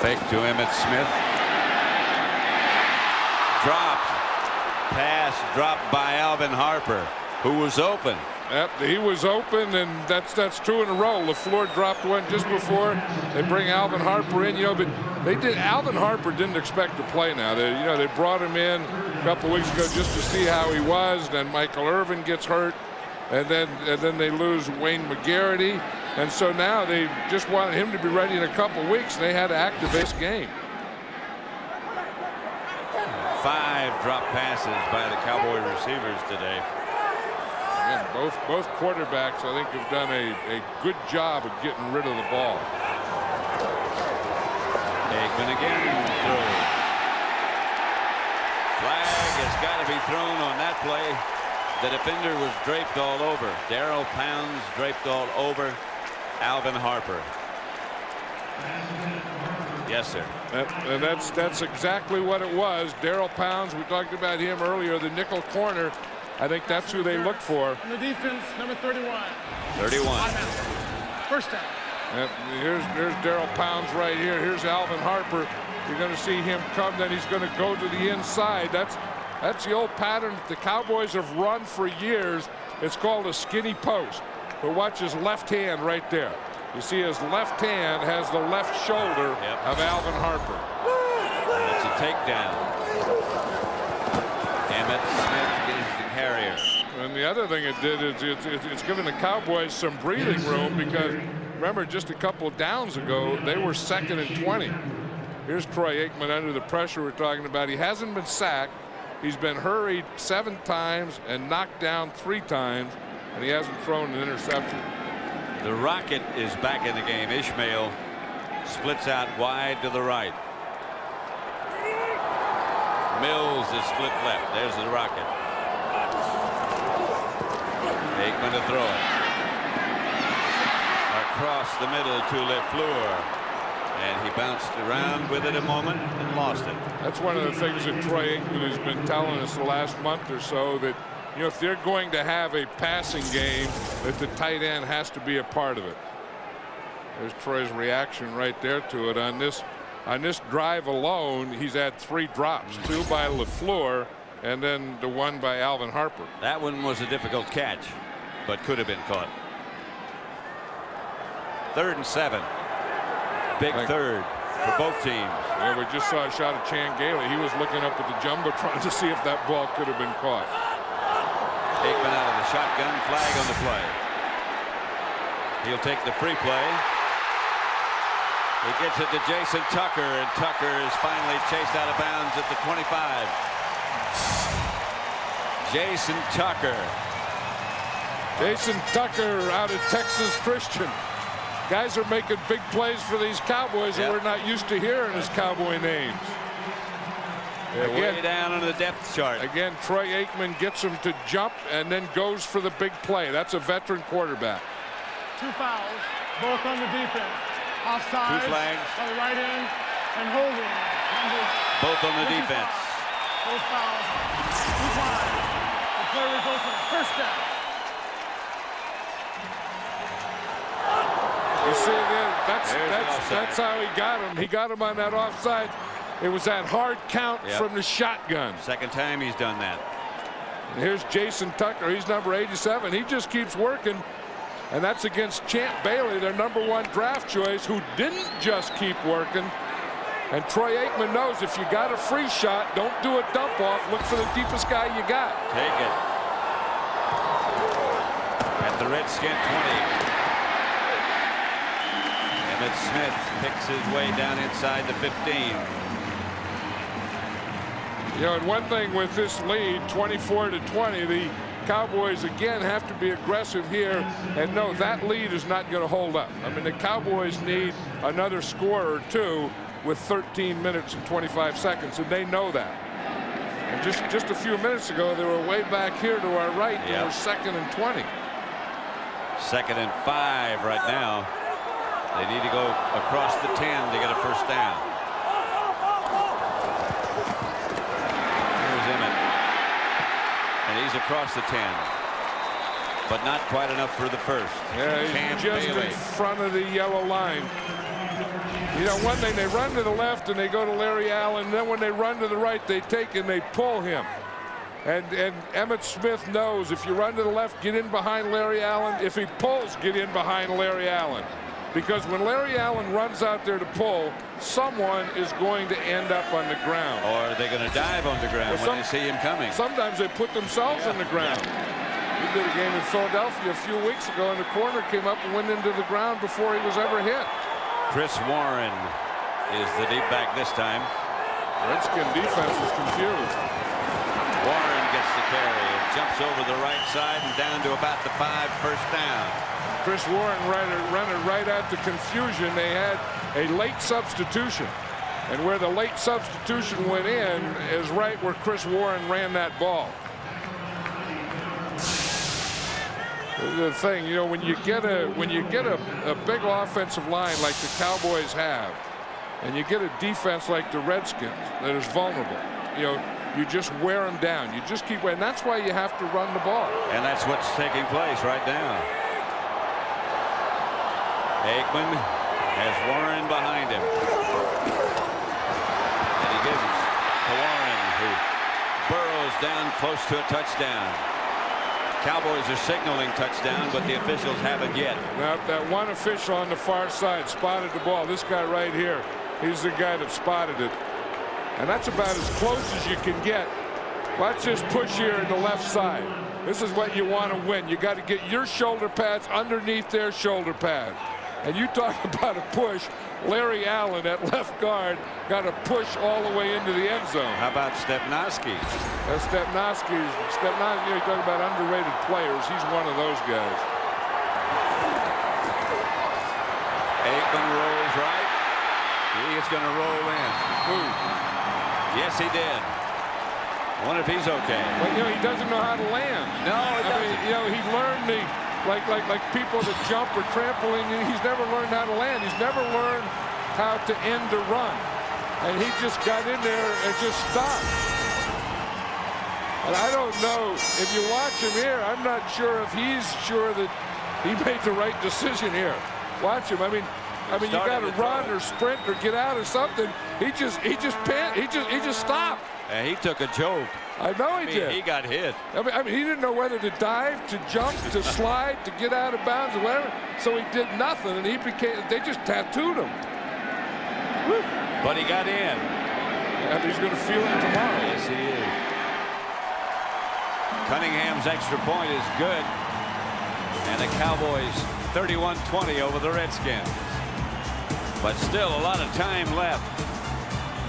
[SPEAKER 2] Fake to Emmitt Smith. Dropped. Pass dropped by Alvin Harper, who was open.
[SPEAKER 1] Yep, he was open, and that's 2 in a row. LaFleur dropped one just before they bring Alvin Harper in. You know, but Alvin Harper didn't expect to play now. They brought him in a couple of weeks ago just to see how he was. Then Michael Irvin gets hurt, and then they lose Wayne McGarity, and so now they just wanted him to be ready in a couple of weeks, and they had to activate this game.
[SPEAKER 2] 5 drop passes by the Cowboy receivers today.
[SPEAKER 1] And both quarterbacks, I think, have done a good job of getting rid of the ball.
[SPEAKER 2] Aikman again throws. Flag has got to be thrown on that play. The defender was draped all over. Darryl Pounds draped all over Alvin Harper. Yes, sir.
[SPEAKER 1] And that's exactly what it was. Darryl Pounds, we talked about him earlier, the nickel corner. I think that's who they look for.
[SPEAKER 4] On the defense, number 31.
[SPEAKER 2] 31.
[SPEAKER 4] First down.
[SPEAKER 1] Here's Darryl Pounds right here. Here's Alvin Harper. You're going to see him come, then he's going to go to the inside. That's the old pattern that the Cowboys have run for years. It's called a skinny post. But watch his left hand right there. You see his left hand has the left shoulder of Alvin Harper.
[SPEAKER 2] And it's a takedown. Emmett Smith gets the carrier.
[SPEAKER 1] And the other thing it did is it's given the Cowboys some breathing room, because remember, just a couple downs ago they were 2nd and 20. Here's Troy Aikman under the pressure we're talking about. He hasn't been sacked. He's been hurried 7 times and knocked down 3 times, and he hasn't thrown an interception.
[SPEAKER 2] The Rocket is back in the game. Ishmael splits out wide to the right. Mills is split left. There's the Rocket. Aikman to throw it. Across the middle to LeFleur. And he bounced around with it a moment and lost it.
[SPEAKER 1] That's one of the things that Troy Aikman has been telling us the last month or so, that if they're going to have a passing game, that the tight end has to be a part of it. There's Troy's reaction right there to it. On this drive alone, he's had 3 drops, 2 by LeFleur and then the 1 by Alvin Harper.
[SPEAKER 2] That one was a difficult catch, but could have been caught. 3rd and 7. Big third for both teams.
[SPEAKER 1] Yeah, we just saw a shot of Chan Gailey. He was looking up at the jumbotron to see if that ball could have been caught.
[SPEAKER 2] Aikman out of the shotgun, flag on the play. He'll take the free play. He gets it to Jason Tucker, and Tucker is finally chased out of bounds at the 25. Jason Tucker.
[SPEAKER 1] Jason Tucker out of Texas Christian. Guys are making big plays for these Cowboys that we're not used to hearing as Cowboy names.
[SPEAKER 2] Again, way down on the depth chart.
[SPEAKER 1] Again, Troy Aikman gets him to jump and then goes for the big play. That's a veteran quarterback.
[SPEAKER 4] 2 fouls, both on the defense. Offside
[SPEAKER 2] 2 flags
[SPEAKER 4] on the right end and holding.
[SPEAKER 2] Both on the defense.
[SPEAKER 4] Both fouls. 2 flags. The play results in a first down.
[SPEAKER 1] You see, that's how he got him. He got him on that offside. It was that hard count from the shotgun.
[SPEAKER 2] Second time he's done that.
[SPEAKER 1] And here's Jason Tucker. He's number 87. He just keeps working. And that's against Champ Bailey, their number 1 draft choice, who didn't just keep working. And Troy Aikman knows if you got a free shot, don't do a dump off. Look for the deepest guy you got.
[SPEAKER 2] Take it. At the Redskin 20. Emmett Smith picks his way down inside the 15.
[SPEAKER 1] And one thing with this lead, 24-20, the Cowboys again have to be aggressive here and know that lead is not going to hold up. I mean, the Cowboys need another score or 2 with 13 minutes and 25 seconds, and they know that. And just a few minutes ago, they were way back here to our right. They were 2nd and 20.
[SPEAKER 2] 2nd and 5 right now. They need to go across the 10 to get a first down. Here's Emmett. And he's across the 10. But not quite enough for the first.
[SPEAKER 1] Yeah, he's just in front of the yellow line. One thing, they run to the left and they go to Larry Allen. And then when they run to the right, they take and they pull him. And Emmitt Smith knows if you run to the left, get in behind Larry Allen. If he pulls, get in behind Larry Allen. Because when Larry Allen runs out there to pull, someone is going to end up on the ground.
[SPEAKER 2] Or they're going to dive on the ground when they see him coming.
[SPEAKER 1] Sometimes they put themselves on the ground. We did a game in Philadelphia a few weeks ago, and the corner came up and went into the ground before he was ever hit.
[SPEAKER 2] Chris Warren is the deep back this time.
[SPEAKER 1] Redskin defense is confused.
[SPEAKER 2] Warren gets the the carry and jumps over the right side and down to about the 5, first down.
[SPEAKER 1] Chris Warren ran it right at the confusion. They had a late substitution. And where the late substitution went in is right where Chris Warren ran that ball. The thing, you know, when you get a big offensive line like the Cowboys have, and you get a defense like the Redskins that is vulnerable, you know, you just wear them down. You just keep, and that's why you have to run the ball.
[SPEAKER 2] And that's what's taking place right now. Aikman has Warren behind him. And he gives to Warren, who burrows down close to a touchdown. Cowboys are signaling touchdown, but the officials haven't yet.
[SPEAKER 1] Now, that one official on the far side spotted the ball. This guy right here, he's the guy that spotted it. And that's about as close as you can get. Watch this push here in the left side. This is what you want to win. You got to get your shoulder pads underneath their shoulder pad. And you talk about a push. Larry Allen at left guard got a push all the way into the end zone.
[SPEAKER 2] How about Stepnoski?
[SPEAKER 1] Stepnoski, you talk about underrated players. He's one of those guys.
[SPEAKER 2] Aikman rolls right. He is going to roll in.
[SPEAKER 1] Ooh.
[SPEAKER 2] Yes, he did. I wonder if he's okay.
[SPEAKER 1] But you know, he doesn't know how to land.
[SPEAKER 2] No, he doesn't.
[SPEAKER 1] I mean, you know, he learned the like people that jump or trampoline. He's never learned how to land. He's never learned how to end a run. And he just got in there and just stopped. And I don't know, if you watch him here, I'm not sure if he's sure that he made the right decision here. Watch him. I mean, you got to run or sprint or get out or something. He just stopped.
[SPEAKER 2] And he took a jolt.
[SPEAKER 1] I know he did.
[SPEAKER 2] He got hit.
[SPEAKER 1] I mean, he didn't know whether to dive, to jump, to slide, to get out of bounds, or whatever. So he did nothing, and they just tattooed him. Woo.
[SPEAKER 2] But he got in.
[SPEAKER 1] And he's going to feel it tomorrow.
[SPEAKER 2] Yes, he is. Cunningham's extra point is good. And the Cowboys 31-20 over the Redskins. But still a lot of time left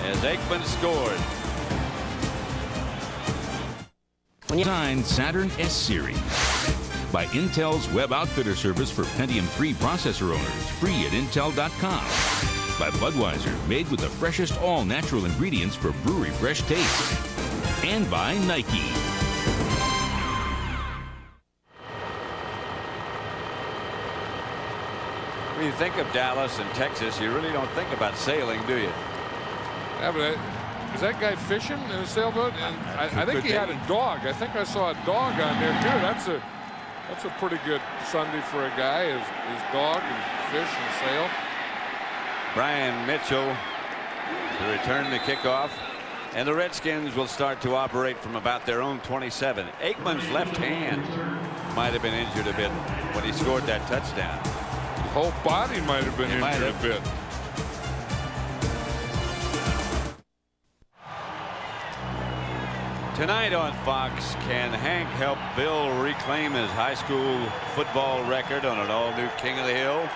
[SPEAKER 2] as Aikman scored.
[SPEAKER 7] Signed Saturn S Series by Intel's Web Outfitter service for Pentium 3 processor owners, free at Intel.com. By Budweiser, made with the freshest all-natural ingredients for brewery fresh taste. And by Nike.
[SPEAKER 2] When you think of Dallas and Texas, you really don't think about sailing, do you?
[SPEAKER 1] Yeah, but is that guy fishing in a sailboat? And I think he had a dog. I think I saw a dog on there too. That's a pretty good Sunday for a guy. His dog and fish and sail.
[SPEAKER 2] Brian Mitchell to return the kickoff, and the Redskins will start to operate from about their own 27. Aikman's left hand might have been injured a bit when he scored that touchdown.
[SPEAKER 1] His whole body might have been injured a bit.
[SPEAKER 2] Tonight on Fox, can Hank help Bill reclaim his high school football record on an all-new King of the Hill?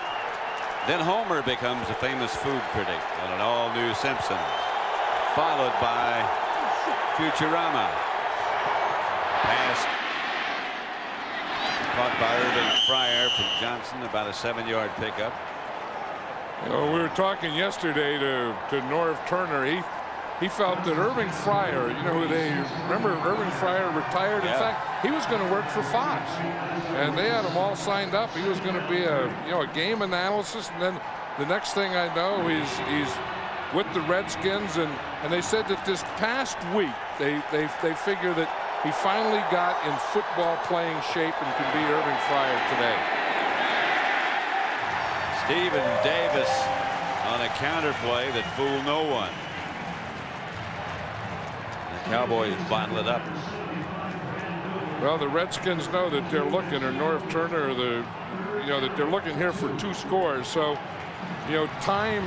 [SPEAKER 2] Then Homer becomes a famous food critic on an all-new Simpsons, followed by Futurama. Pass caught by Irving Fryer from Johnson, about a 7-yard pickup.
[SPEAKER 1] You know, we were talking yesterday to Norv Turner. He felt that Irving Fryer, you know, remember Irving Fryer retired. In fact, he was going to work for Fox, and they had him all signed up. He was going to be a game analysis, and then the next thing I know, he's with the Redskins, and they said that this past week they figure that he finally got in football playing shape and can beat Irving Fryer today.
[SPEAKER 2] Stephen Davis on a counter play that fooled no one. Cowboys bottle it up.
[SPEAKER 1] Well, the Redskins know that they're looking, or Norv Turner, that they're looking here for 2 scores. So, time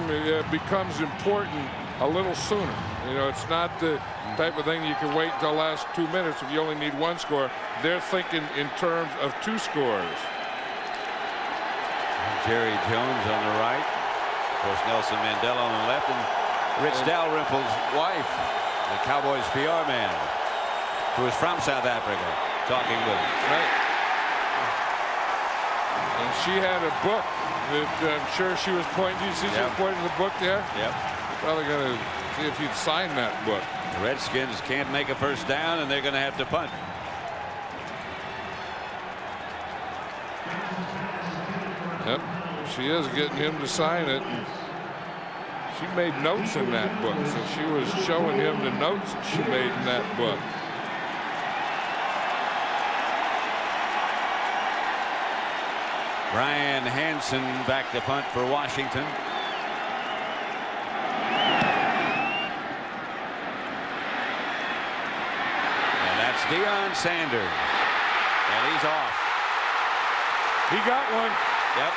[SPEAKER 1] becomes important a little sooner. It's not the type of thing you can wait until the last 2 minutes if you only need 1 score. They're thinking in terms of 2 scores.
[SPEAKER 2] Jerry Jones on the right. Of course, Nelson Mandela on the left, and Rich Dalrymple's wife, the Cowboys PR man. who is from South Africa, talking with him.
[SPEAKER 1] Right. And she had a book that I'm sure she was pointing. Do you see she was pointing to the book there?
[SPEAKER 2] Yep.
[SPEAKER 1] Probably going to see if he'd sign that book.
[SPEAKER 2] The Redskins can't make a first down, and they're going to have to punt.
[SPEAKER 1] Yep. She is getting him to sign it. And she made notes in that book, so she was showing him the notes that she made in that book.
[SPEAKER 2] Brian Hansen back to punt for Washington. And that's Deion Sanders. And he's off.
[SPEAKER 1] He got one.
[SPEAKER 2] Yep.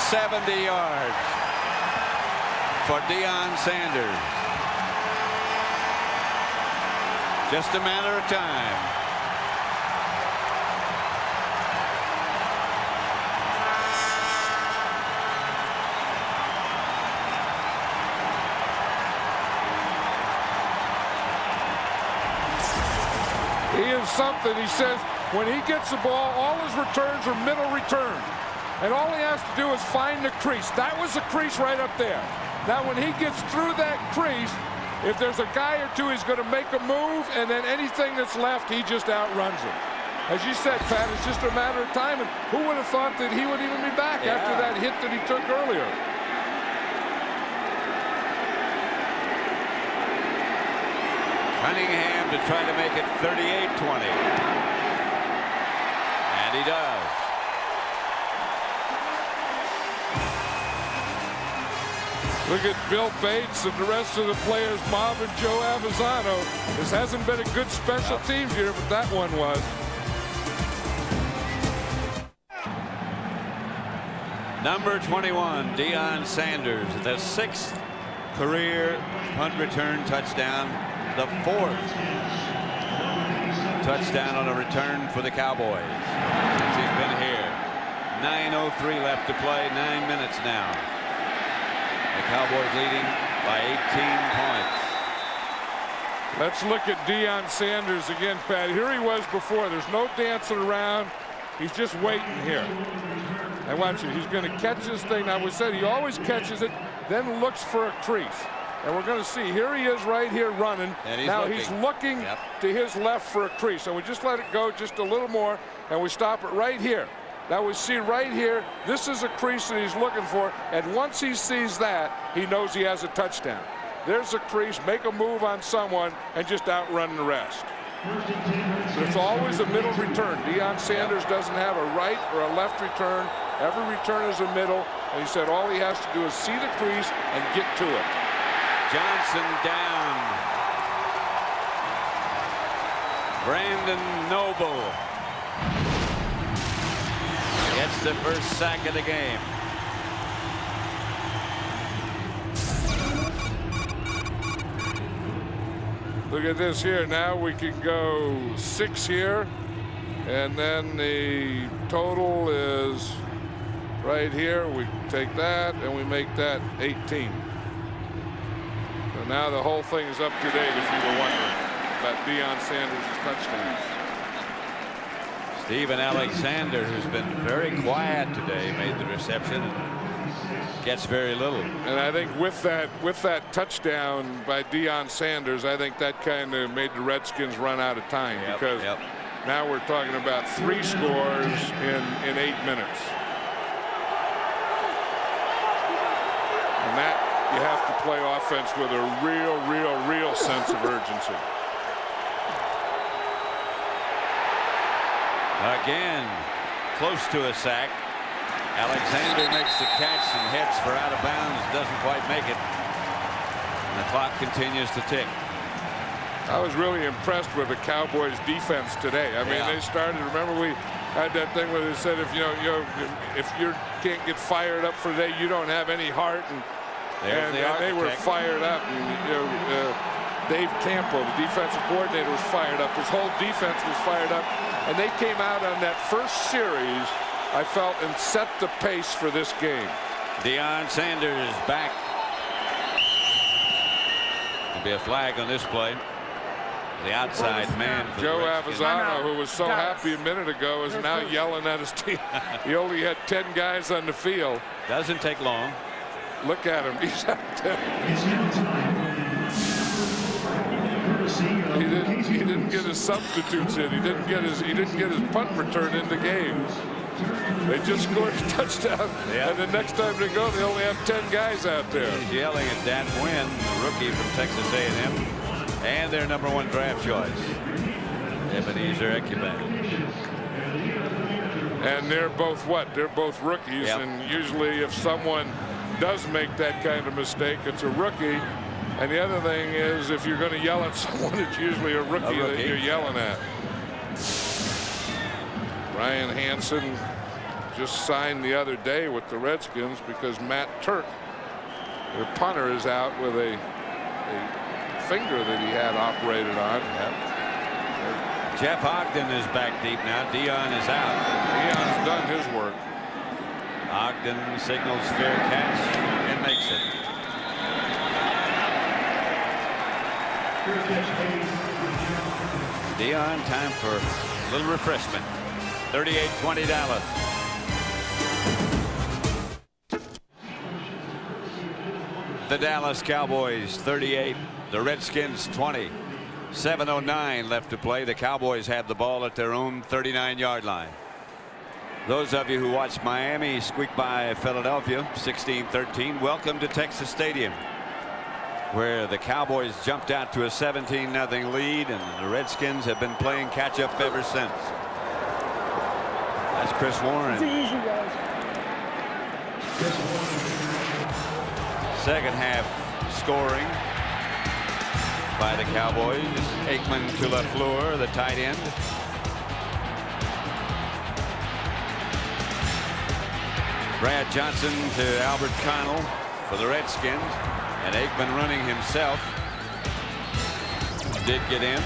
[SPEAKER 2] $70 yards for Deion Sanders. Just a matter of time.
[SPEAKER 1] He is something. He says when he gets the ball, all his returns are middle returns. And all he has to do is find the crease. That was the crease right up there. Now, when he gets through that crease, if there's a guy or two, he's going to make a move, and then anything that's left, he just outruns it. As you said, Pat, it's just a matter of time. And who would have thought that he would even be back after that hit that he took earlier?
[SPEAKER 2] Cunningham to try to make it 38-20. And he does.
[SPEAKER 1] Look at Bill Bates and the rest of the players, Mob and Joe Avizano. This hasn't been a good special teams year, but that one was.
[SPEAKER 2] Number 21, Deion Sanders, the 6th career punt return touchdown, the 4th touchdown on a return for the Cowboys since he's been here. 9:03 left to play, 9 minutes now. The Cowboys leading by 18 points.
[SPEAKER 1] Let's look at Deion Sanders again, Pat. Here he was before. There's no dancing around. He's just waiting here. And watch it. He's going to catch this thing. Now, we said he always catches it, then looks for a crease. And we're going to see. Here he is right here running.
[SPEAKER 2] And he's
[SPEAKER 1] now
[SPEAKER 2] looking.
[SPEAKER 1] he's looking to his left for a crease. And we just let it go just a little more, and we stop it right here. Now we see right here, this is a crease that he's looking for, and once he sees that, he knows he has a touchdown. There's a crease, make a move on someone, and just outrun the rest. But it's always a middle return. Deion Sanders doesn't have a right or a left return. Every return is a middle, and he said all he has to do is see the crease and get to it.
[SPEAKER 2] Johnson down. Brandon Noble gets the first sack of the game.
[SPEAKER 1] Look at this here. Now we can go 6 here, and then the total is right here. We take that and we make that 18. So now the whole thing is up to date, if you were wondering about Deion Sanders' touchdowns.
[SPEAKER 2] Steven Alexander, who's been very quiet today, made the reception and gets very little.
[SPEAKER 1] And I think with that touchdown by Deion Sanders, I think that kind of made the Redskins run out of time, because now we're talking about 3 scores in 8 minutes. And that you have to play offense with a real sense of urgency.
[SPEAKER 2] Again, close to a sack. Alexander makes the catch and heads for out of bounds. Doesn't quite make it. And the clock continues to tick.
[SPEAKER 1] I was really impressed with the Cowboys defense today. I mean, they started. Remember, we had that thing where they said if if you can't get fired up for the day, you don't have any heart. And they were fired up. And Dave Campo, the defensive coordinator, was fired up. His whole defense was fired up. And they came out on that first series, I felt, and set the pace for this game.
[SPEAKER 2] Deion Sanders back. There'll be a flag on this play. The outside man.
[SPEAKER 1] Joe Avizano, who was so happy a minute ago, is now yelling at his team. He only had 10 guys on the field.
[SPEAKER 2] Doesn't take long.
[SPEAKER 1] Look at him. He's out there. He didn't get his substitutes in. He didn't get his punt return in the game. They just scored a touchdown, and the next time they go, they only have 10 guys out there.
[SPEAKER 2] He's yelling at Dan Quinn, the rookie from Texas A&M, and their #1 draft choice, Ebenezer Ekubang.
[SPEAKER 1] And they're both what? They're both rookies, and usually if someone does make that kind of mistake, it's a rookie. And the other thing is, if you're going to yell at someone, it's usually a rookie that you're yelling at. Ryan Hansen just signed the other day with the Redskins because Matt Turk, their punter, is out with a finger that he had operated on.
[SPEAKER 2] Jeff Ogden is back deep now. Deion is out.
[SPEAKER 1] Deion's done his work.
[SPEAKER 2] Ogden signals fair catch and makes it. Deion, time for a little refreshment. 38-20 Dallas. The Dallas Cowboys 38, the Redskins 20. 7:09 left to play. The Cowboys have the ball at their own 39-yard line. Those of you who watched Miami squeak by Philadelphia 16-13, welcome to Texas Stadium, where the Cowboys jumped out to a 17-0 lead, and the Redskins have been playing catch-up ever since. That's Chris Warren.
[SPEAKER 8] It's easy, guys.
[SPEAKER 2] Second half scoring by the Cowboys. Aikman to LaFleur, the tight end. Brad Johnson to Albert Connell for the Redskins. And Aikman running himself did get in.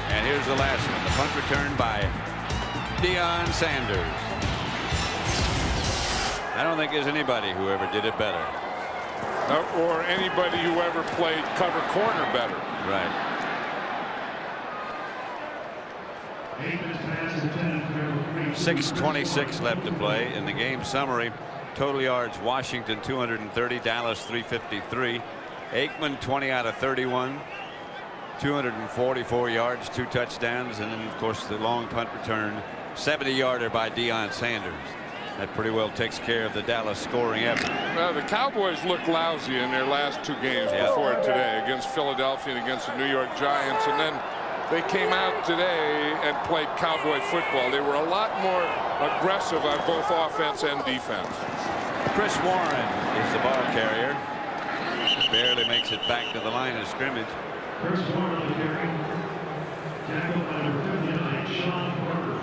[SPEAKER 2] And here's the last one. The punt return by Deion Sanders. I don't think there's anybody who ever did it better.
[SPEAKER 1] Or anybody who ever played cover corner better.
[SPEAKER 2] Right. .6:26 left to play in the game summary. Total yards: Washington 230, Dallas 353. Aikman 20 out of 31, 244 yards, 2 touchdowns, and then of course the long punt return, 70-yarder by Deion Sanders. That pretty well takes care of the Dallas scoring effort.
[SPEAKER 1] Well, the Cowboys looked lousy in their last 2 games before today, against Philadelphia and against the New York Giants, and then they came out today and played Cowboy football. They were a lot more aggressive on both offense and defense.
[SPEAKER 2] Chris Warren is the ball carrier. Barely makes it back to the line of scrimmage.
[SPEAKER 9] Chris Warren on the carry. Tackle by number 59, Sean Parker.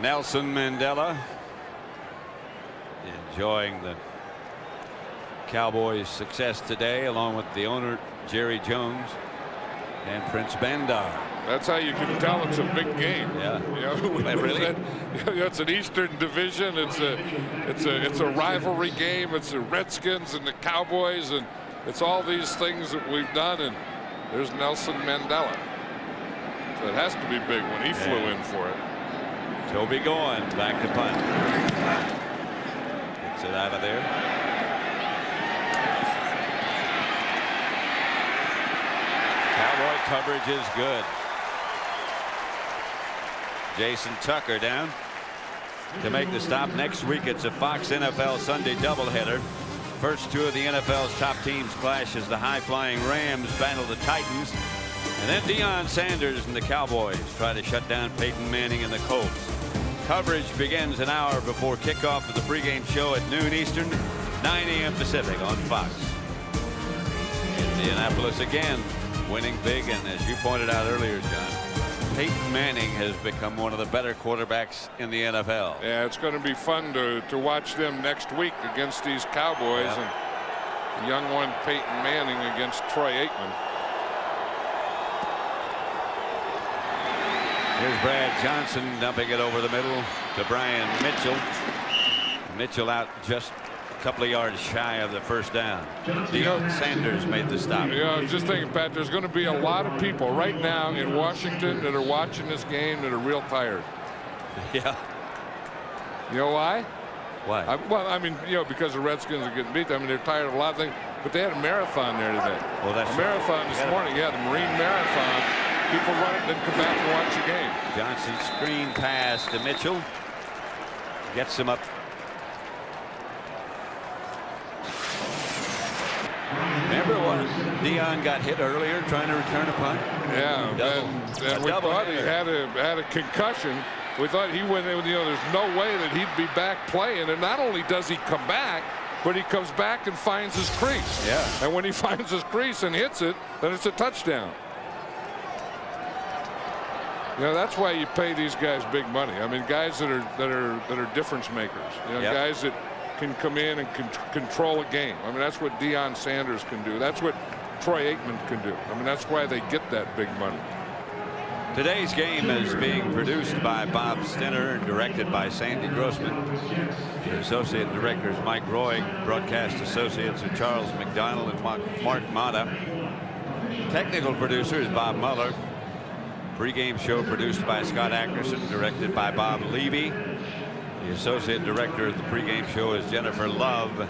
[SPEAKER 2] Nelson Mandela enjoying the Cowboys' success today, along with the owner Jerry Jones and Prince Bandar.
[SPEAKER 1] That's how you can tell it's a big game.
[SPEAKER 2] Yeah.
[SPEAKER 1] You know,
[SPEAKER 2] really?
[SPEAKER 1] It's an Eastern Division. It's a rivalry game. It's the Redskins and the Cowboys, and it's all these things that we've done. And there's Nelson Mandela. So it has to be big when he flew in for it.
[SPEAKER 2] Toby going back to punt. Gets it out of there. Cowboy coverage is good. Jason Tucker down to make the stop. Next week it's a Fox NFL Sunday doubleheader. First 2 of the NFL's top teams clash as the high-flying Rams battle the Titans. And then Deion Sanders and the Cowboys try to shut down Peyton Manning and the Colts. Coverage begins an hour before kickoff of the pregame show at noon Eastern, 9 a.m. Pacific on Fox. Indianapolis again winning big, and as you pointed out earlier, John, Peyton Manning has become one of the better quarterbacks in the NFL.
[SPEAKER 1] Yeah, it's going to be fun to watch them next week against these Cowboys. And young one Peyton Manning against Troy Aikman.
[SPEAKER 2] Here's Brad Johnson dumping it over the middle to Brian Mitchell. Mitchell out just a couple of yards shy of the first down. Deion Sanders made the stop.
[SPEAKER 1] Yeah, I was just thinking, Pat, there's going to be a lot of people right now in Washington that are watching this game that are real tired.
[SPEAKER 2] Yeah.
[SPEAKER 1] You know why?
[SPEAKER 2] Why?
[SPEAKER 1] Well, I mean, because the Redskins are getting beat. I mean, they're tired of a lot of things, but they had a marathon there today.
[SPEAKER 2] Well, that's
[SPEAKER 1] a marathon this morning. Yeah, the Marine Marathon. People run it, then come back and watch the game.
[SPEAKER 2] Johnson screen pass to Mitchell. Gets him up. Remember when Deion got hit earlier trying to return a punt?
[SPEAKER 1] Yeah, and we thought he had a concussion. We thought he went in, there's no way that he'd be back playing. And not only does he come back, but he comes back and finds his crease.
[SPEAKER 2] Yeah.
[SPEAKER 1] And when he finds his crease and hits it, then it's a touchdown. That's why you pay these guys big money. I mean, guys that are difference makers. Guys that can come in and control a game. I mean, that's what Deion Sanders can do. That's what Troy Aikman can do. I mean, that's why they get that big money.
[SPEAKER 2] Today's game is being produced by Bob Stinner and directed by Sandy Grossman. The associate director is Mike Roy. Broadcast associates are Charles McDonald and Mark Mata. Technical producer is Bob Muller. Pre-game show produced by Scott Ackerson, directed by Bob Levy. The associate director of the pregame show is Jennifer Love.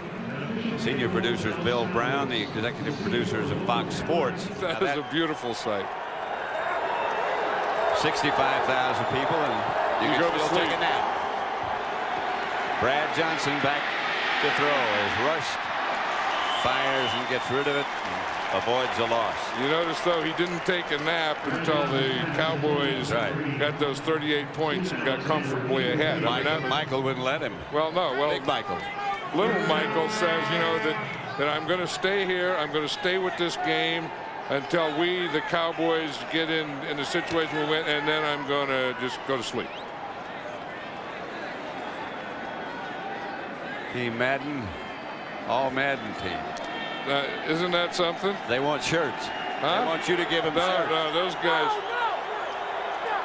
[SPEAKER 2] Senior producer is Bill Brown. The executive producers of Fox Sports.
[SPEAKER 1] That is a beautiful sight.
[SPEAKER 2] 65,000 people, and you can go to sleep. Take a nap. Brad Johnson back to throw as rushed, fires and gets rid of it. Avoids a loss.
[SPEAKER 1] You notice, though, he didn't take a nap until the Cowboys got those 38 points and got comfortably ahead.
[SPEAKER 2] Michael wouldn't let him.
[SPEAKER 1] Well, no. Well,
[SPEAKER 2] Big Michael.
[SPEAKER 1] Little Michael says, that I'm going to stay here. I'm going to stay with this game until we, the Cowboys, get in the situation we went, and then I'm going to just go to sleep.
[SPEAKER 2] Team Madden, all Madden team.
[SPEAKER 1] Isn't that something?
[SPEAKER 2] They want shirts. Huh? They want you to give them shirts.
[SPEAKER 1] No, those guys.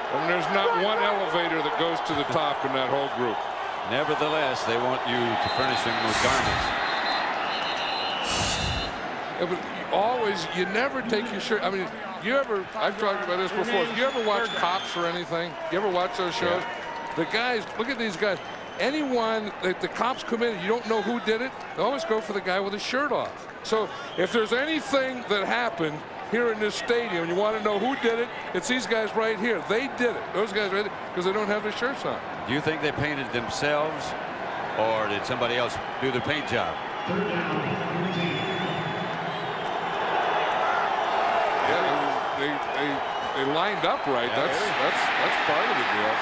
[SPEAKER 1] I mean, there's not one elevator that goes to the top in that whole group.
[SPEAKER 2] Nevertheless, they want you to furnish them with garments.
[SPEAKER 1] Yeah, but you never take your shirt. I mean, I've talked about this before. If you ever watch Cops or anything, you ever watch those shows? Yeah. The guys, look at these guys. Anyone that the cops come in, you don't know who did it, they always go for the guy with his shirt off. So if there's anything that happened here in this stadium, you want to know who did it, it's these guys right here. They did it. Those guys right there, because they don't have their shirts on.
[SPEAKER 2] Do you think they painted themselves, or did somebody else do the paint job?
[SPEAKER 1] Yeah, they lined up right. Yeah, that's part of the deal.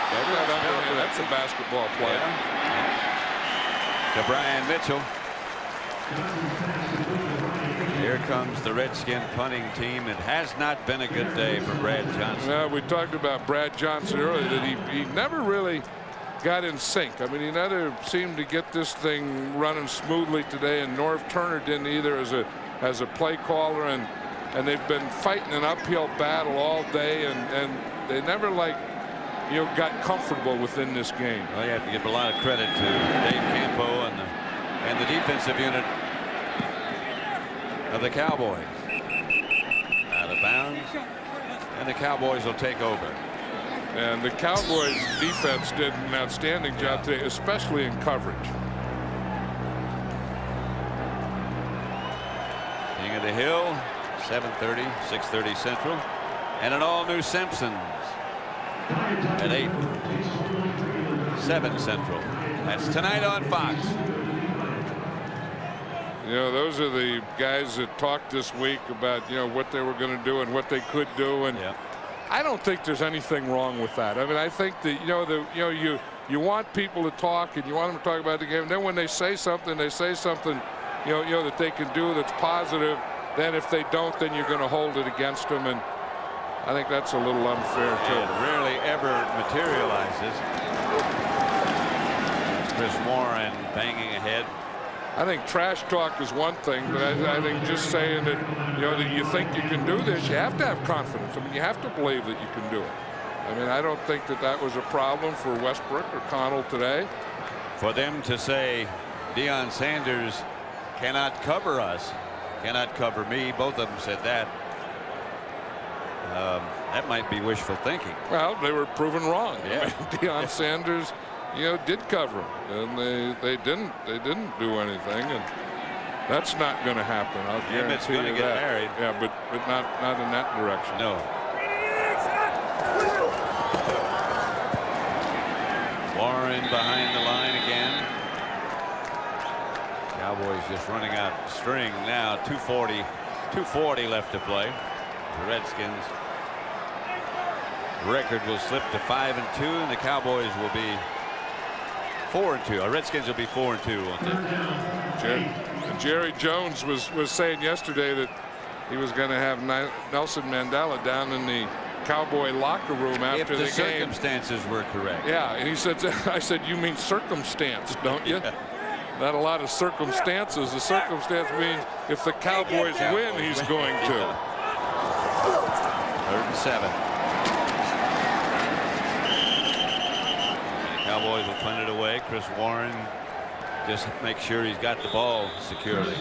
[SPEAKER 1] That's a basketball play.
[SPEAKER 2] Yeah. To Brian Mitchell. Here comes the Redskin punting team. It has not been a good day for Brad Johnson.
[SPEAKER 1] We talked about Brad Johnson earlier, that he never really got in sync. I mean, he never seemed to get this thing running smoothly today, and Norv Turner didn't either as a play caller, and they've been fighting an uphill battle all day, and they never got comfortable within this game.
[SPEAKER 2] Well, you have to give a lot of credit to Dave Campo and the defensive unit of the Cowboys. Out of bounds, and the Cowboys will take over.
[SPEAKER 1] And the Cowboys defense did an outstanding job today, especially in coverage.
[SPEAKER 2] King of the Hill, 7:30, 6:30 Central, and an all-new Simpsons at 8, 7 Central. That's tonight on Fox.
[SPEAKER 1] Those are the guys that talked this week about what they were going to do and what they could do, and I don't think there's anything wrong with that. I mean, I think that you want people to talk, and you want them to talk about the game. And then when they say something, that they can do that's positive. Then if they don't, then you're going to hold it against them, and I think that's a little unfair too.
[SPEAKER 2] It rarely ever materializes. Chris Warren banging ahead.
[SPEAKER 1] I think trash talk is one thing, but I think just saying that, that you think you can do this, you have to have confidence. I mean, you have to believe that you can do it. I mean, I don't think that was a problem for Westbrook or Connell today.
[SPEAKER 2] For them to say Deion Sanders cannot cover us, cannot cover me, both of them said that. That might be wishful thinking.
[SPEAKER 1] Well, they were proven wrong.
[SPEAKER 2] Yeah.
[SPEAKER 1] I mean, Deion Sanders, did cover him, and they didn't do anything, and that's not going to happen. I'll guarantee you
[SPEAKER 2] get
[SPEAKER 1] that.
[SPEAKER 2] married.
[SPEAKER 1] Yeah, but not in that direction.
[SPEAKER 2] No. Warren behind the line again. Cowboys just running out string now. 2:40 left to play. The Redskins record will slip to 5-2, and the Cowboys will be 4-2. Our Redskins will be 4-2 on that.
[SPEAKER 1] Jerry Jones was saying yesterday that he was going to have Nelson Mandela down in the Cowboy locker room after the game.
[SPEAKER 2] If the circumstances were correct.
[SPEAKER 1] Yeah, and he said, I said, you mean circumstance, don't you?
[SPEAKER 2] Yeah.
[SPEAKER 1] Not a lot of circumstances. The circumstance means if the Cowboys win, he's going to.
[SPEAKER 2] 3rd and 7. Cowboys will punt it away. Chris Warren just make sure he's got the ball securely.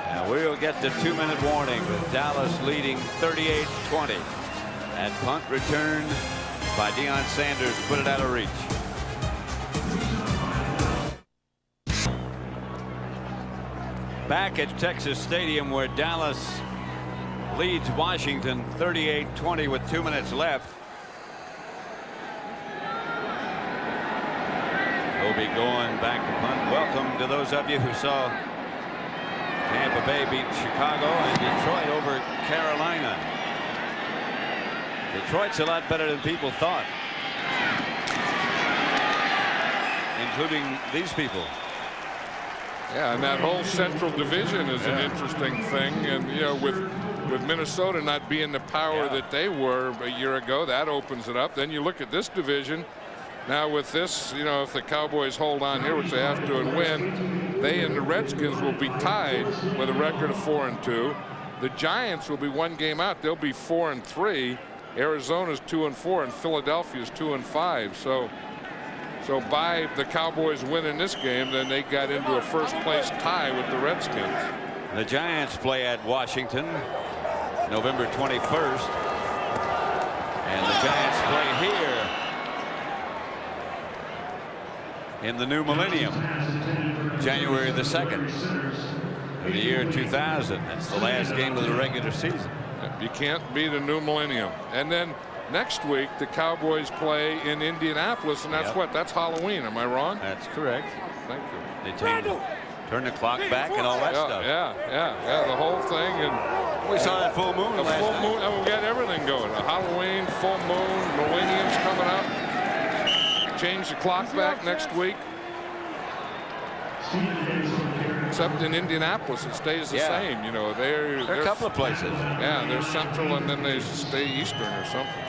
[SPEAKER 2] And we'll get the 2-minute warning with Dallas leading 38-20. And punt return by Deion Sanders put it out of reach. Back at Texas Stadium, where Dallas leads Washington 38-20 with 2 minutes left. He'll be going back to punt. Welcome to those of you who saw Tampa Bay beat Chicago and Detroit over Carolina. Detroit's a lot better than people thought, including these people.
[SPEAKER 1] Yeah, and that whole Central Division is an interesting thing, and with Minnesota not being the power that they were a year ago, that opens it up. Then you look at this division. Now with this, if the Cowboys hold on here, which they have to and win, they and the Redskins will be tied with a record of 4-2. The Giants will be 1 game out. They'll be 4-3. Arizona's 2-4, and Philadelphia's 2-5. So by the Cowboys winning this game, then they got into a first-place tie with the Redskins.
[SPEAKER 2] The Giants play at Washington November 21st, and the Giants play here in the new millennium, January the 2nd of the year 2000. That's the last game of the regular season.
[SPEAKER 1] You can't beat a new millennium. And then next week the Cowboys play in Indianapolis, and that's that's Halloween. Am I wrong?
[SPEAKER 2] That's correct.
[SPEAKER 1] Thank you.
[SPEAKER 2] They turn the clock back and all that stuff.
[SPEAKER 1] Yeah, the whole thing. And
[SPEAKER 2] we saw that full moon last night.
[SPEAKER 1] And we got everything going. A Halloween, full moon, millennium's coming up. Change the clock back next week. Except in Indianapolis, it stays the same. There are
[SPEAKER 2] a couple of places.
[SPEAKER 1] Yeah, they're central, and then they stay eastern or something.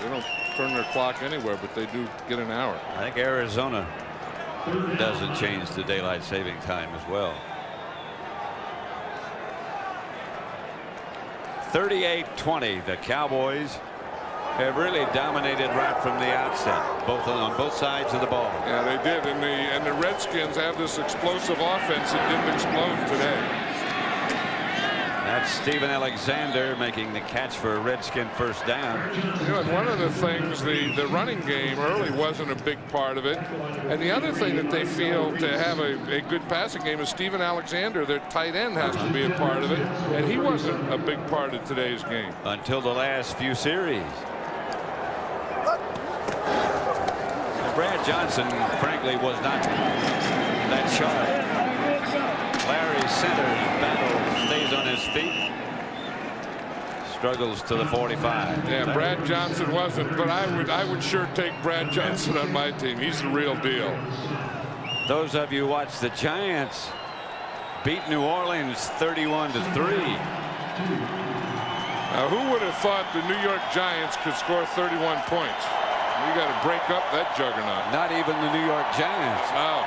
[SPEAKER 1] They don't turn their clock anywhere, but they do get an hour.
[SPEAKER 2] I think Arizona doesn't change the daylight saving time as well. 38-20. The Cowboys have really dominated right from the outset, on both sides of the ball.
[SPEAKER 1] Yeah, they did, and the Redskins have this explosive offense that didn't explode today.
[SPEAKER 2] That's Steven Alexander making the catch for a Redskin first down.
[SPEAKER 1] And one of the things, the running game early wasn't a big part of it, and the other thing that they feel to have a good passing game is Steven Alexander, their tight end, has to be a part of it, and he wasn't a big part of today's game
[SPEAKER 2] until the last few series. Brad Johnson, frankly, was not that sharp. Larry centers, battle, stays on his feet, struggles to the 45.
[SPEAKER 1] Yeah, Brad Johnson wasn't, but I would sure take Brad Johnson on my team. He's the real deal.
[SPEAKER 2] Those of you who watch the Giants beat New Orleans 31-3.
[SPEAKER 1] Now, who would have thought the New York Giants could score 31 points? You got to break up that juggernaut.
[SPEAKER 2] Not even the New York Giants.
[SPEAKER 1] Oh.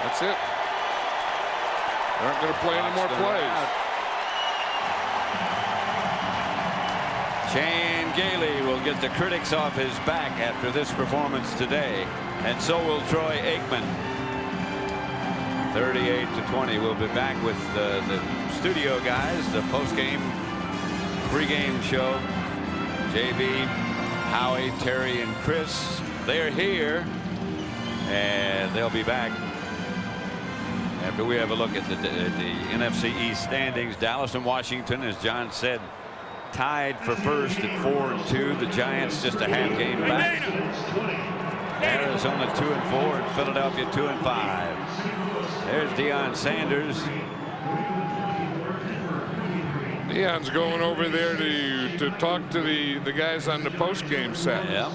[SPEAKER 1] That's it. They aren't going to play any more plays.
[SPEAKER 2] Chan Gailey will get the critics off his back after this performance today, and so will Troy Aikman. 38-20. We'll be back with the studio guys, the post-game, pre-game show. JB, Howie, Terry, and Chris, they're here, and they'll be back after we have a look at the NFC East standings. Dallas and Washington, as John said, tied for first at 4-2. The Giants just a half game back. Arizona 2-4 and Philadelphia 2-5. There's Deion Sanders.
[SPEAKER 1] Deion's going over there to talk to the guys on the post-game set.
[SPEAKER 2] Yeah.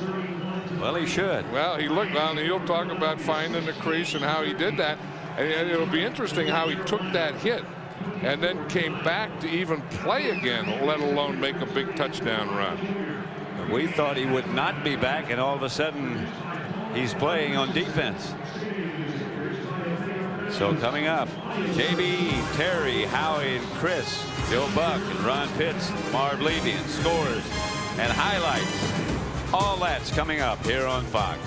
[SPEAKER 2] Well, he should.
[SPEAKER 1] Well, he'll talk about finding the crease and how he did that. And it'll be interesting how he took that hit and then came back to even play again, let alone make a big touchdown run.
[SPEAKER 2] We thought he would not be back, and all of a sudden he's playing on defense. So coming up, JB, Terry, Howie, and Chris, Joe Buck, and Ron Pitts, Marv Levy, and scores and highlights. All that's coming up here on Fox.